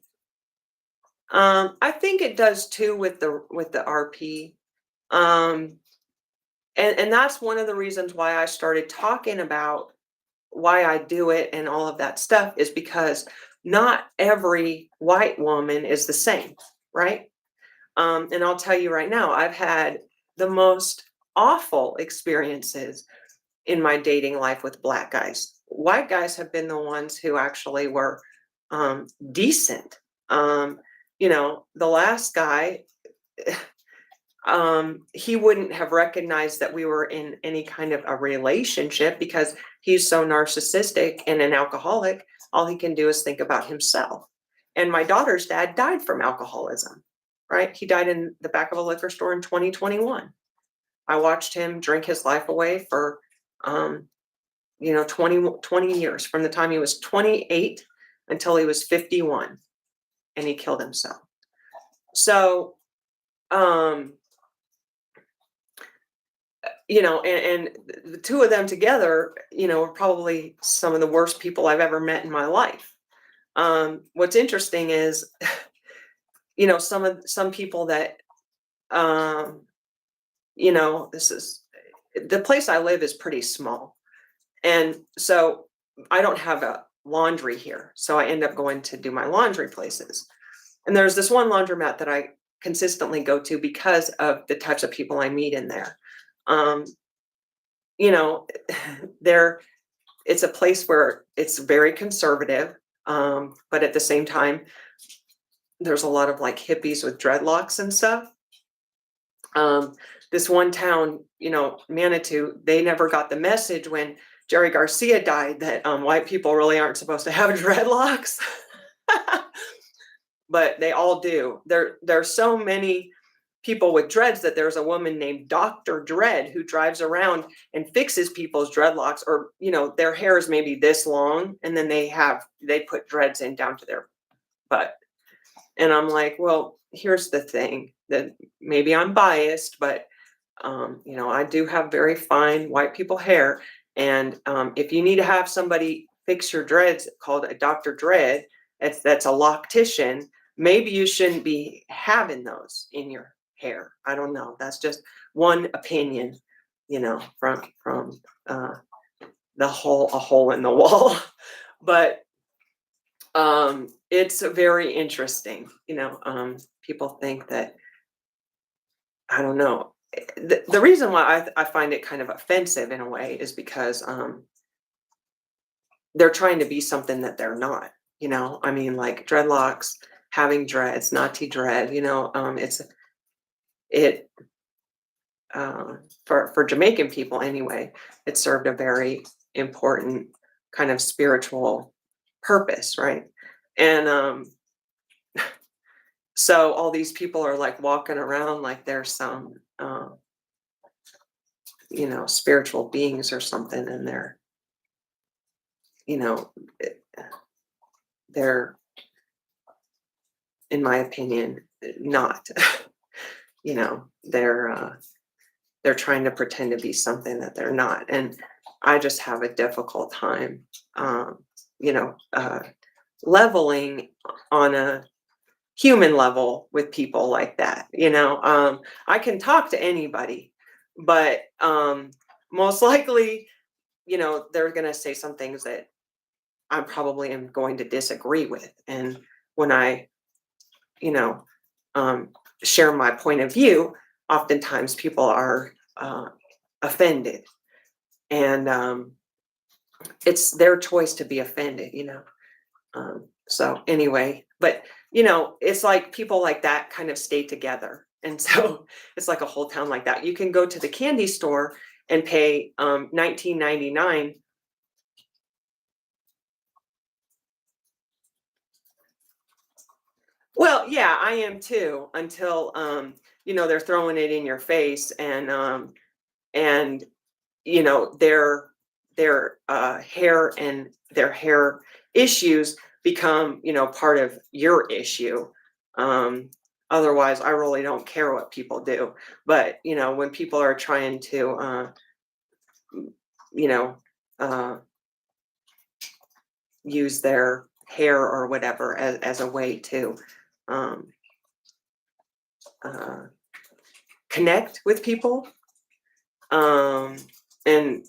I think it does too with the RP. Um, and that's one of the reasons why I started talking about why I do it and all of that stuff is because not every white woman is the same, right? And I'll tell you right now, I've had the most awful experiences in my dating life with black guys. White guys have been the ones who actually were decent. The last guy, he wouldn't have recognized that we were in any kind of a relationship because he's so narcissistic and an alcoholic. All he can do is think about himself. And my daughter's dad died from alcoholism, right? He died in the back of a liquor store in 2021. I watched him drink his life away for, um, 20 years from the time he was 28 until he was 51 and he killed himself. So, um, and the two of them together, are probably some of the worst people I've ever met in my life. What's interesting is, some people that, um, this is the place I live is pretty small. And so I don't have a laundry here. So I end up going to do my laundry places. And there's this one laundromat that I consistently go to because of the types of people I meet in there. Um, you know, there it's a place where it's very conservative, but at the same time, there's a lot of like hippies with dreadlocks and stuff. Um, this one town, Manitou, they never got the message when Jerry Garcia died that white people really aren't supposed to have dreadlocks, but they all do. There's so many people with dreads that there's a woman named Dr. Dread who drives around and fixes people's dreadlocks, or their hair is maybe this long, and then they put dreads in down to their butt. And I'm like, well, here's the thing that maybe I'm biased, but I do have very fine white people hair. And if you need to have somebody fix your dreads called a Dr. Dread, that's a loctician, maybe you shouldn't be having those in your hair. I don't know. That's just one opinion, from uh, a hole in the wall. But it's very interesting. People think that I don't know. The reason why I find it kind of offensive in a way is because they're trying to be something that they're not. I mean, like dreadlocks, having dreads, Nati dread. It for Jamaican people anyway. It served a very important kind of spiritual purpose, right? And so all these people are like walking around like they're some spiritual beings or something, and you know, eh, they're, in my opinion, not. they're trying to pretend to be something that they're not. And I just have a difficult time, um, you know, leveling on a human level with people like that. I can talk to anybody, but most likely, they're going to say some things that I probably am going to disagree with. And when I, you know, um, share my point of view, oftentimes people are offended. And it's their choice to be offended. So anyway, but it's like people like that kind of stay together. And so it's like a whole town like that. You can go to the candy store and pay 19.99. Well, yeah, I am too, until they're throwing it in your face, and their hair and their hair issues become part of your issue. um Otherwise, I really don't care what people do. But when people are trying to you know uh use their hair or whatever as a way to um uh connect with people, um and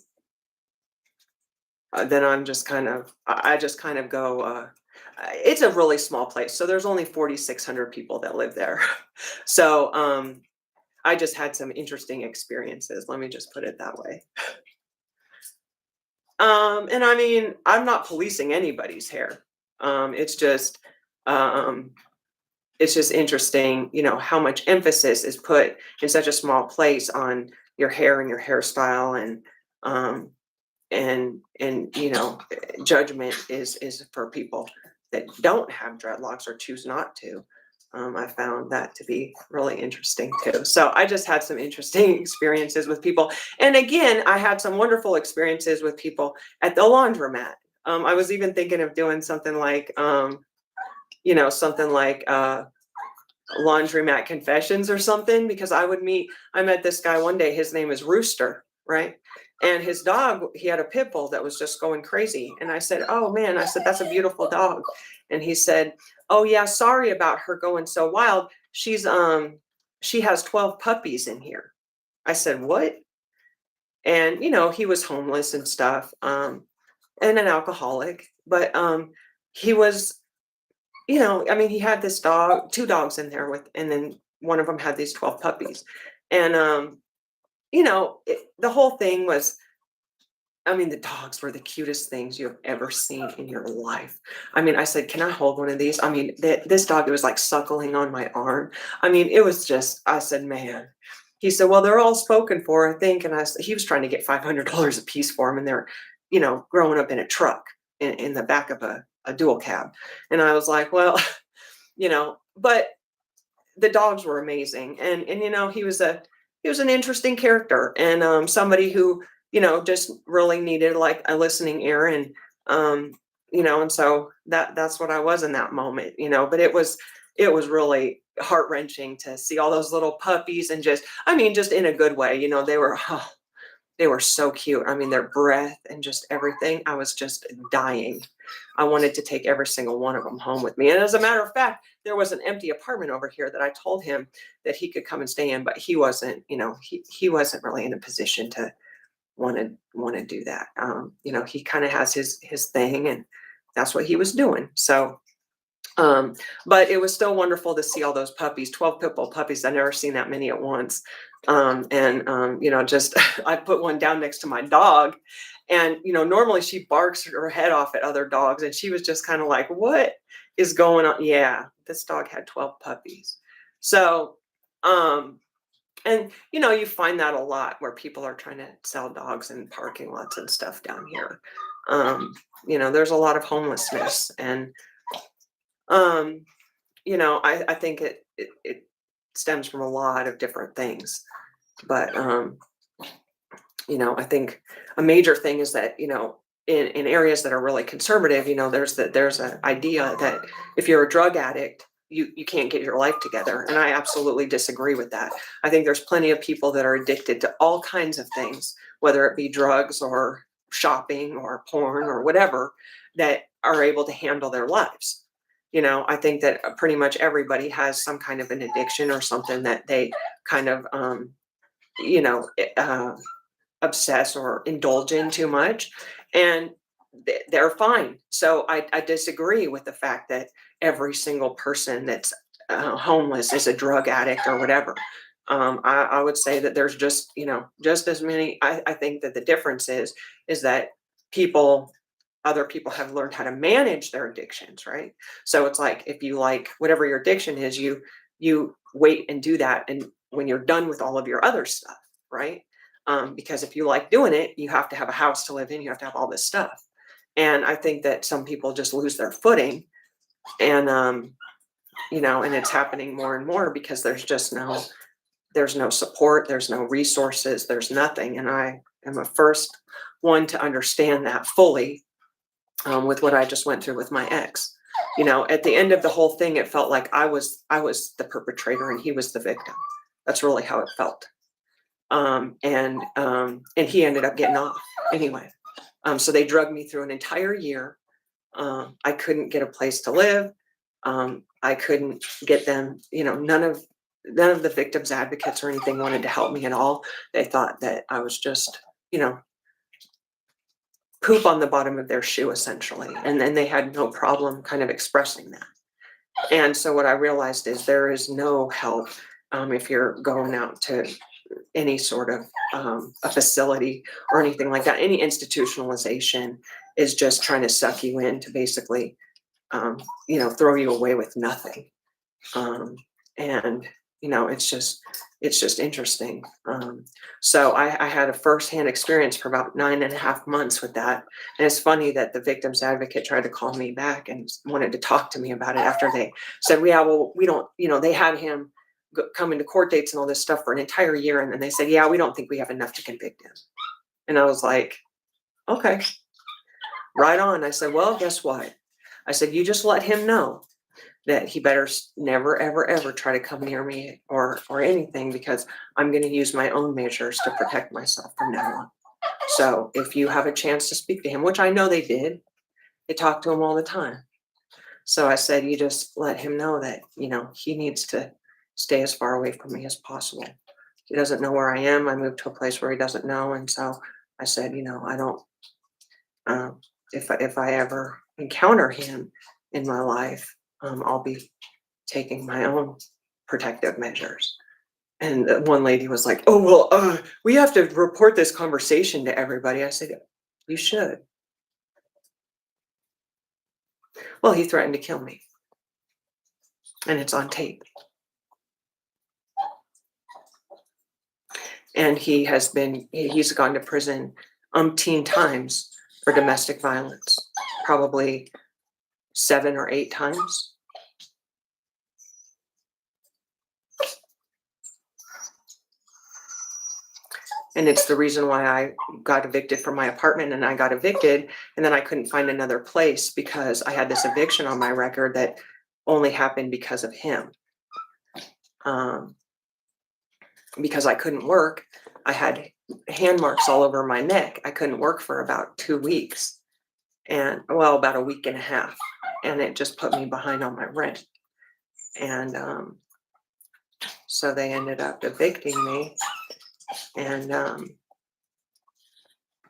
then I just kind of go, it's a really small place. So there's only 4,600 people that live there. So I just had some interesting experiences. Let me just put it that way. And I mean, I'm not policing anybody's hair. It's just, um, it's just interesting, how much emphasis is put in such a small place on your hair and your hairstyle, um, and judgment is for people that don't have dreadlocks or choose not to. I found that to be really interesting too. So I just had some interesting experiences with people. And again, I had some wonderful experiences with people at the laundromat. I was even thinking of doing something like laundromat confessions or something, because I met this guy one day. His name is Rooster, right? And his dog, he had a pit bull that was just going crazy. And I said, "Oh man," I said, "that's a beautiful dog." And he said, "Oh yeah, sorry about her going so wild. She has 12 puppies in here." I said, "What?" And he was homeless and stuff, and an alcoholic. But he was, I mean, he had this dog, two dogs in there and then one of them had these 12 puppies. And the whole thing was, I mean, the dogs were the cutest things you've ever seen in your life. I mean, I said, "Can I hold one of these?" I mean, this dog, it was like suckling on my arm. I mean, it was just, I said, "Man." He said, "Well, they're all spoken for, I think." And he was trying to get $500 a piece for them. And they're, growing up in a truck in the back of a dual cab. And I was like, well, but the dogs were amazing. And he was an interesting character, and somebody who just really needed like a listening ear. And um and so that's what I was in that moment. But it was really heart-wrenching to see all those little puppies, and just, I mean, just in a good way. They were so cute. I mean, their breath and just everything. I was just dying. I wanted to take every single one of them home with me. And as a matter of fact, there was an empty apartment over here that I told him that he could come and stay in, but he wasn't, he wasn't really in a position to want to do that. He kind of has his thing, and that's what he was doing. So but it was still wonderful to see all those puppies, 12 pit bull puppies. I've never seen that many at once. And just I put one down next to my dog, and normally she barks her head off at other dogs, and she was just kind of like, "What is going on?" Yeah, this dog had 12 puppies. So um and you find that a lot where people are trying to sell dogs in parking lots and stuff down here. Um, there's a lot of homelessness. And um I think it stems from a lot of different things. But I think a major thing is that, in areas that are really conservative, there's an idea that if you're a drug addict, you can't get your life together. And I absolutely disagree with that. I think there's plenty of people that are addicted to all kinds of things, whether it be drugs or shopping or porn or whatever, that are able to handle their lives. I think that pretty much everybody has some kind of an addiction or something that they kind of, you know, uh, obsess or indulge in too much, and they're fine. So I disagree with the fact that every single person that's homeless is a drug addict or whatever. I would say that there's just just as many. I think that the difference is that people other people have learned how to manage their addictions, right? So it's like, if you like whatever your addiction is, you wait and do that, and when you're done with all of your other stuff, right? Because if you like doing it, you have to have a house to live in, you have to have all this stuff. And I think that some people just lose their footing, and and it's happening more and more because there's no support, there's no resources, there's nothing. And I am a first one to understand that fully, with what I just went through with my ex. At the end of the whole thing, it felt like I was the perpetrator and he was the victim. That's really how it felt. And he ended up getting off anyway. So they drugged me through an entire year. I couldn't get a place to live. I couldn't get them. None of the victims advocates or anything wanted to help me at all. They thought that I was just, poop on the bottom of their shoe, essentially. And then they had no problem kind of expressing that. And so what I realized is there is no help, if you're going out to any sort of a facility or anything like that. Any institutionalization is just trying to suck you in to basically, throw you away with nothing. And it's just interesting. So I had a firsthand experience for about 9.5 months with that. And it's funny that the victims advocate tried to call me back and wanted to talk to me about it after they said, yeah, well, we don't, they had him come into court dates and all this stuff for an entire year. And then they said, yeah, we don't think we have enough to convict him. And I was like, okay, right on. I said, well, guess what? I said, you just let him know that he better never, ever, ever try to come near me or anything, because I'm going to use my own measures to protect myself from now on. So if you have a chance to speak to him, which I know they did, they talk to him all the time. So I said, you just let him know that, he needs to stay as far away from me as possible. He doesn't know where I am. I moved to a place where he doesn't know. And so I said, I don't, if I ever encounter him in my life, I'll be taking my own protective measures. And one lady was like, oh, well, we have to report this conversation to everybody. I said, you should. Well, he threatened to kill me. And it's on tape. And he's gone to prison umpteen times for domestic violence, probably 7 or 8 times. And it's the reason why I got evicted from my apartment, and I got evicted, and then I couldn't find another place because I had this eviction on my record that only happened because of him. Because I couldn't work, I had hand marks all over my neck. I couldn't work for about 2 weeks, and about a week and a half, and it just put me behind on my rent. And so they ended up evicting me, and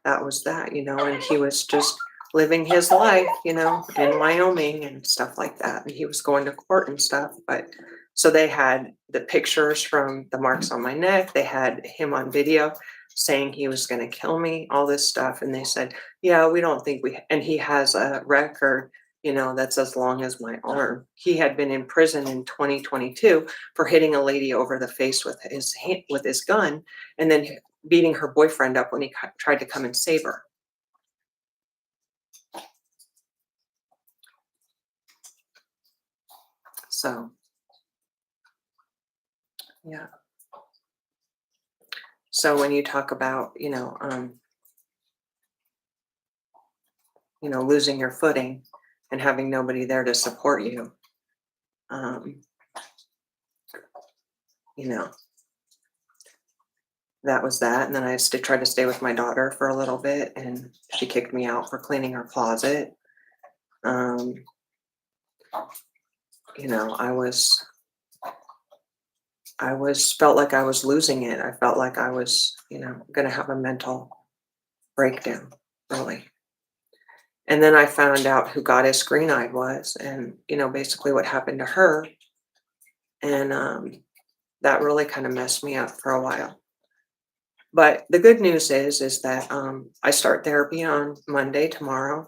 that was that, and he was just living his life, in Wyoming and stuff like that. And he was going to court and stuff. But so they had the pictures from the marks on my neck. They had him on video saying he was going to kill me, all this stuff. And they said, yeah, we don't think and he has a record, that's as long as my arm. He had been in prison in 2022 for hitting a lady over the face with his gun, and then beating her boyfriend up when he tried to come and save her. So, yeah. So when you talk about, losing your footing and having nobody there to support you, Um, you know, that was that. And then I tried to stay with my daughter for a little bit, and she kicked me out for cleaning her closet. Um, I felt like I was losing it. I felt like I was, going to have a mental breakdown, really. And then I found out who Goddess Green Eyed was, and, basically what happened to her. And that really kind of messed me up for a while. But the good news is that I start therapy on Monday, tomorrow.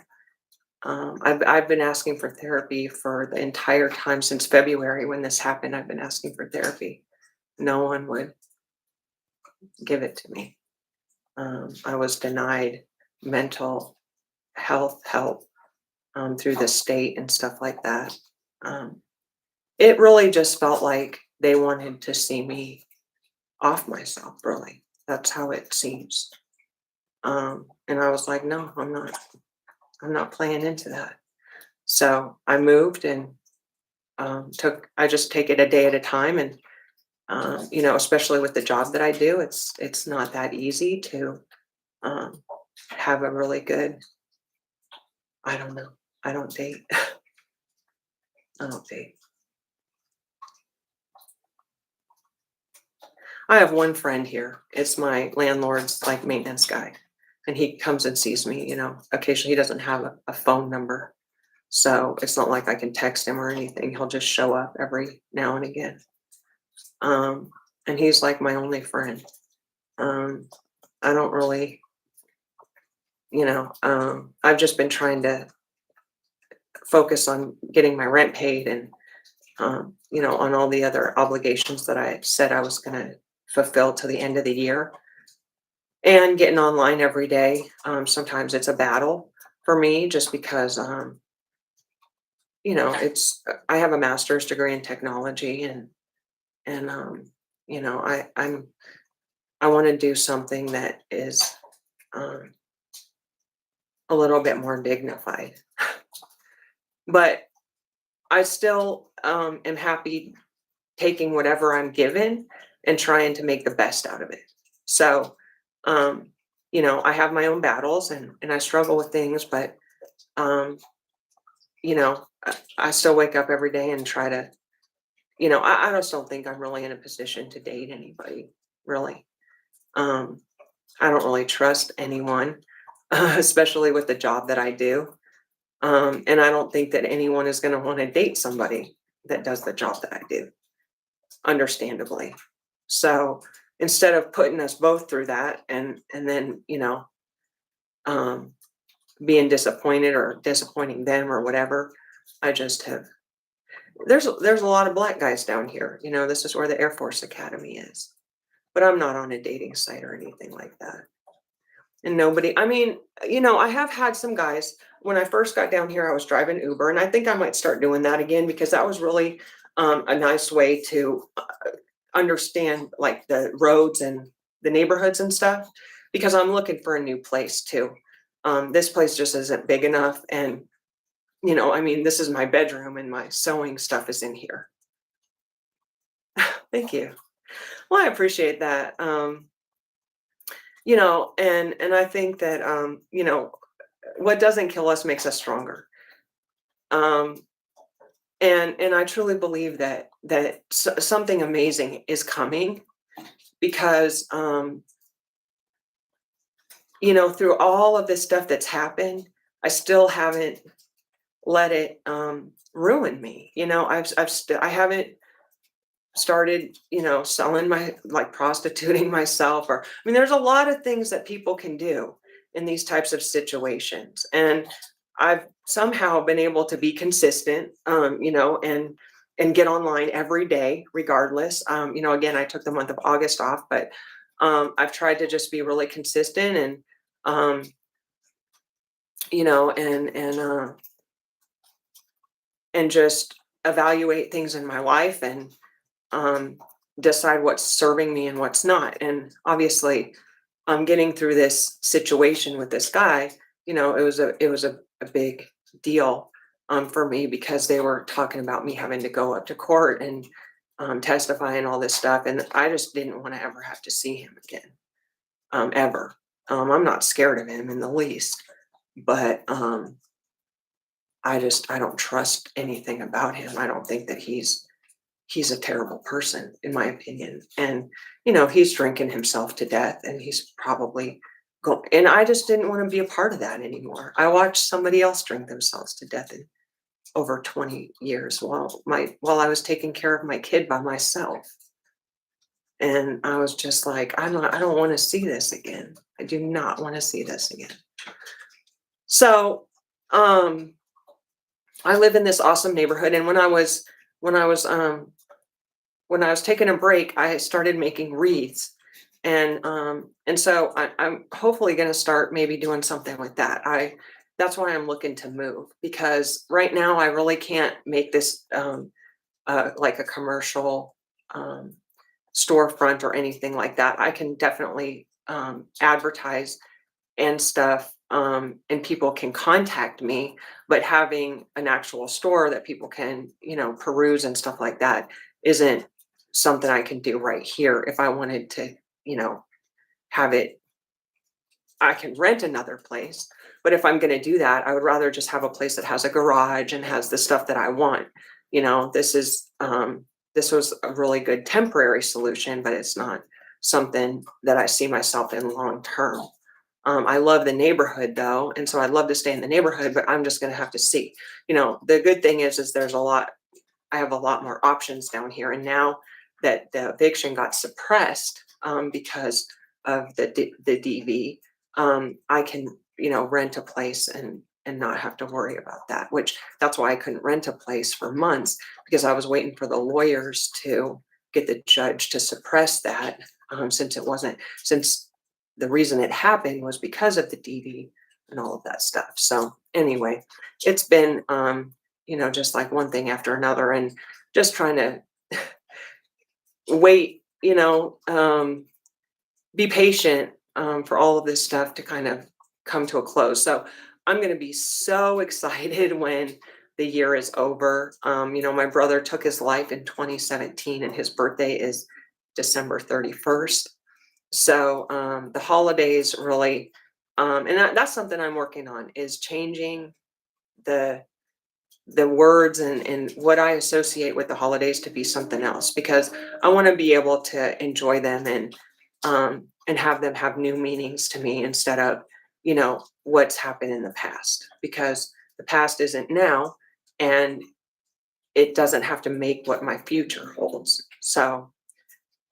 I've been asking for therapy for the entire time since February when this happened. I've been asking for therapy. No one would give it to me. I was denied mental health help through the state and stuff like that. It really just felt like they wanted to see me off myself, really. That's how it seems. And I was like, no, I'm not playing into that. So I moved and I just take it a day at a time. And, especially with the job that I do, it's not that easy to um, have a really good, I don't know. I don't date. I don't date. I have one friend here. It's my landlord's like maintenance guy. And he comes and sees me, occasionally. He doesn't have a phone number. So it's not like I can text him or anything. He'll just show up every now and again. And he's like my only friend. I don't really, I've just been trying to focus on getting my rent paid and, on all the other obligations that I said I was going to fulfill to the end of the year, and getting online every day. Sometimes it's a battle for me just because, I have a master's degree in technology, and I want to do something that is um, a little bit more dignified. But I still am happy taking whatever I'm given and trying to make the best out of it. So, um, I have my own battles, and I struggle with things, but, um, I still wake up every day and try to, I just don't think I'm really in a position to date anybody, really. Um, I don't really trust anyone, especially with the job that I do. And I don't think that anyone is going to want to date somebody that does the job that I do, understandably. So instead of putting us both through that and then, um, being disappointed or disappointing them or whatever, I just have. There's a lot of black guys down here. This is where the Air Force Academy is, but I'm not on a dating site or anything like that. And nobody, I mean, I have had some guys. When I first got down here, I was driving Uber, and I think I might start doing that again because that was really a nice way to understand like the roads and the neighborhoods and stuff, because I'm looking for a new place too. This place just isn't big enough. And, this is my bedroom and my sewing stuff is in here. Thank you. Well, I appreciate that. And I think that, what doesn't kill us makes us stronger. Um, and I truly believe that something amazing is coming because, through all of this stuff that's happened, I still haven't let it ruin me. I haven't started, selling like prostituting myself, or, I mean, there's a lot of things that people can do in these types of situations. And I've somehow been able to be consistent, and get online every day, regardless. Again, I took the month of August off, but I've tried to just be really consistent and, um, and just evaluate things in my life and um, decide what's serving me and what's not. And obviously, getting through this situation with this guy, it was a big deal. for me, because they were talking about me having to go up to court and testify and all this stuff. And I just didn't want to ever have to see him again, ever. I'm not scared of him in the least, but I don't trust anything about him. I don't think that he's a terrible person, in my opinion. And, he's drinking himself to death, and he's probably and I just didn't want to be a part of that anymore. I watched somebody else drink themselves to death in over 20 years while I was taking care of my kid by myself. And I was just like, I don't want to see this again. I do not want to see this again. So, I live in this awesome neighborhood, and when I was taking a break, I started making wreaths, and so I'm hopefully going to start maybe doing something with that. That's why I'm looking to move, because right now I really can't make this like a commercial storefront or anything like that. I can definitely advertise and stuff, and people can contact me, but having an actual store that people can, peruse and stuff like that isn't something I can do right here. If I wanted to, have it, I can rent another place. But if I'm going to do that, I would rather just have a place that has a garage and has the stuff that I want. This was a really good temporary solution, but it's not something that I see myself in long term. I love the neighborhood though, and so I'd love to stay in the neighborhood, but I'm just going to have to see. The good thing is there's I have a lot more options down here, and now that the eviction got suppressed because of the DV, I can rent a place and not have to worry about that. Which that's why I couldn't rent a place for months, because I was waiting for the lawyers to get the judge to suppress that, since the reason it happened was because of the DV and all of that stuff. So anyway, it's been just like one thing after another, and just trying to wait, be patient for all of this stuff to kind of come to a close. So I'm going to be so excited when the year is over. My brother took his life in 2017, and his birthday is December 31st. So the holidays really, and that's something I'm working on, is changing the words and what I associate with the holidays to be something else, because I want to be able to enjoy them and have them have new meanings to me, instead of what's happened in the past, because the past isn't now, and it doesn't have to make what my future holds. So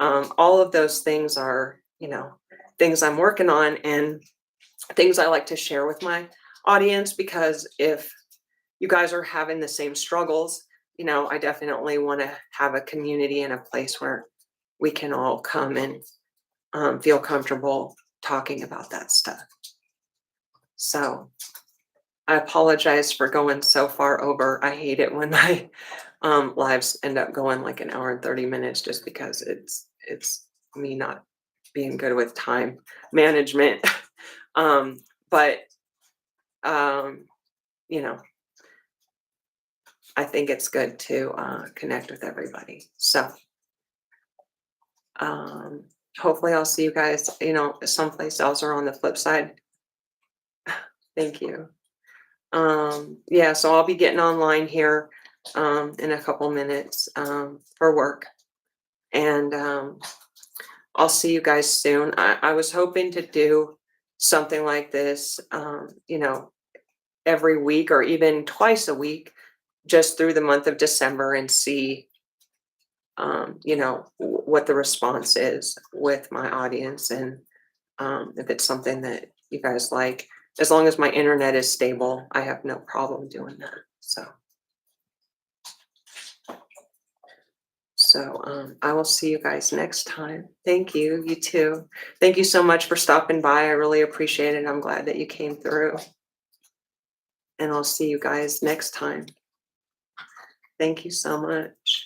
all of those things are things I'm working on, and things I like to share with my audience, because if you guys are having the same struggles, I definitely want to have a community and a place where we can all come and feel comfortable talking about that stuff. So I apologize for going so far over. I hate it when my lives end up going like an hour and 30 minutes, just because it's me not being good with time management. But I think it's good to connect with everybody. So hopefully I'll see you guys, someplace else or on the flip side. Thank you. Yeah, so I'll be getting online here in a couple minutes for work. And I'll see you guys soon. I was hoping to do something like this, every week or even twice a week, just through the month of December, and see, what the response is with my audience. And if it's something that you guys like, as long as my internet is stable, I have no problem doing that. So I will see you guys next time. Thank you. You too. Thank you so much for stopping by. I really appreciate it. I'm glad that you came through. And I'll see you guys next time. Thank you so much.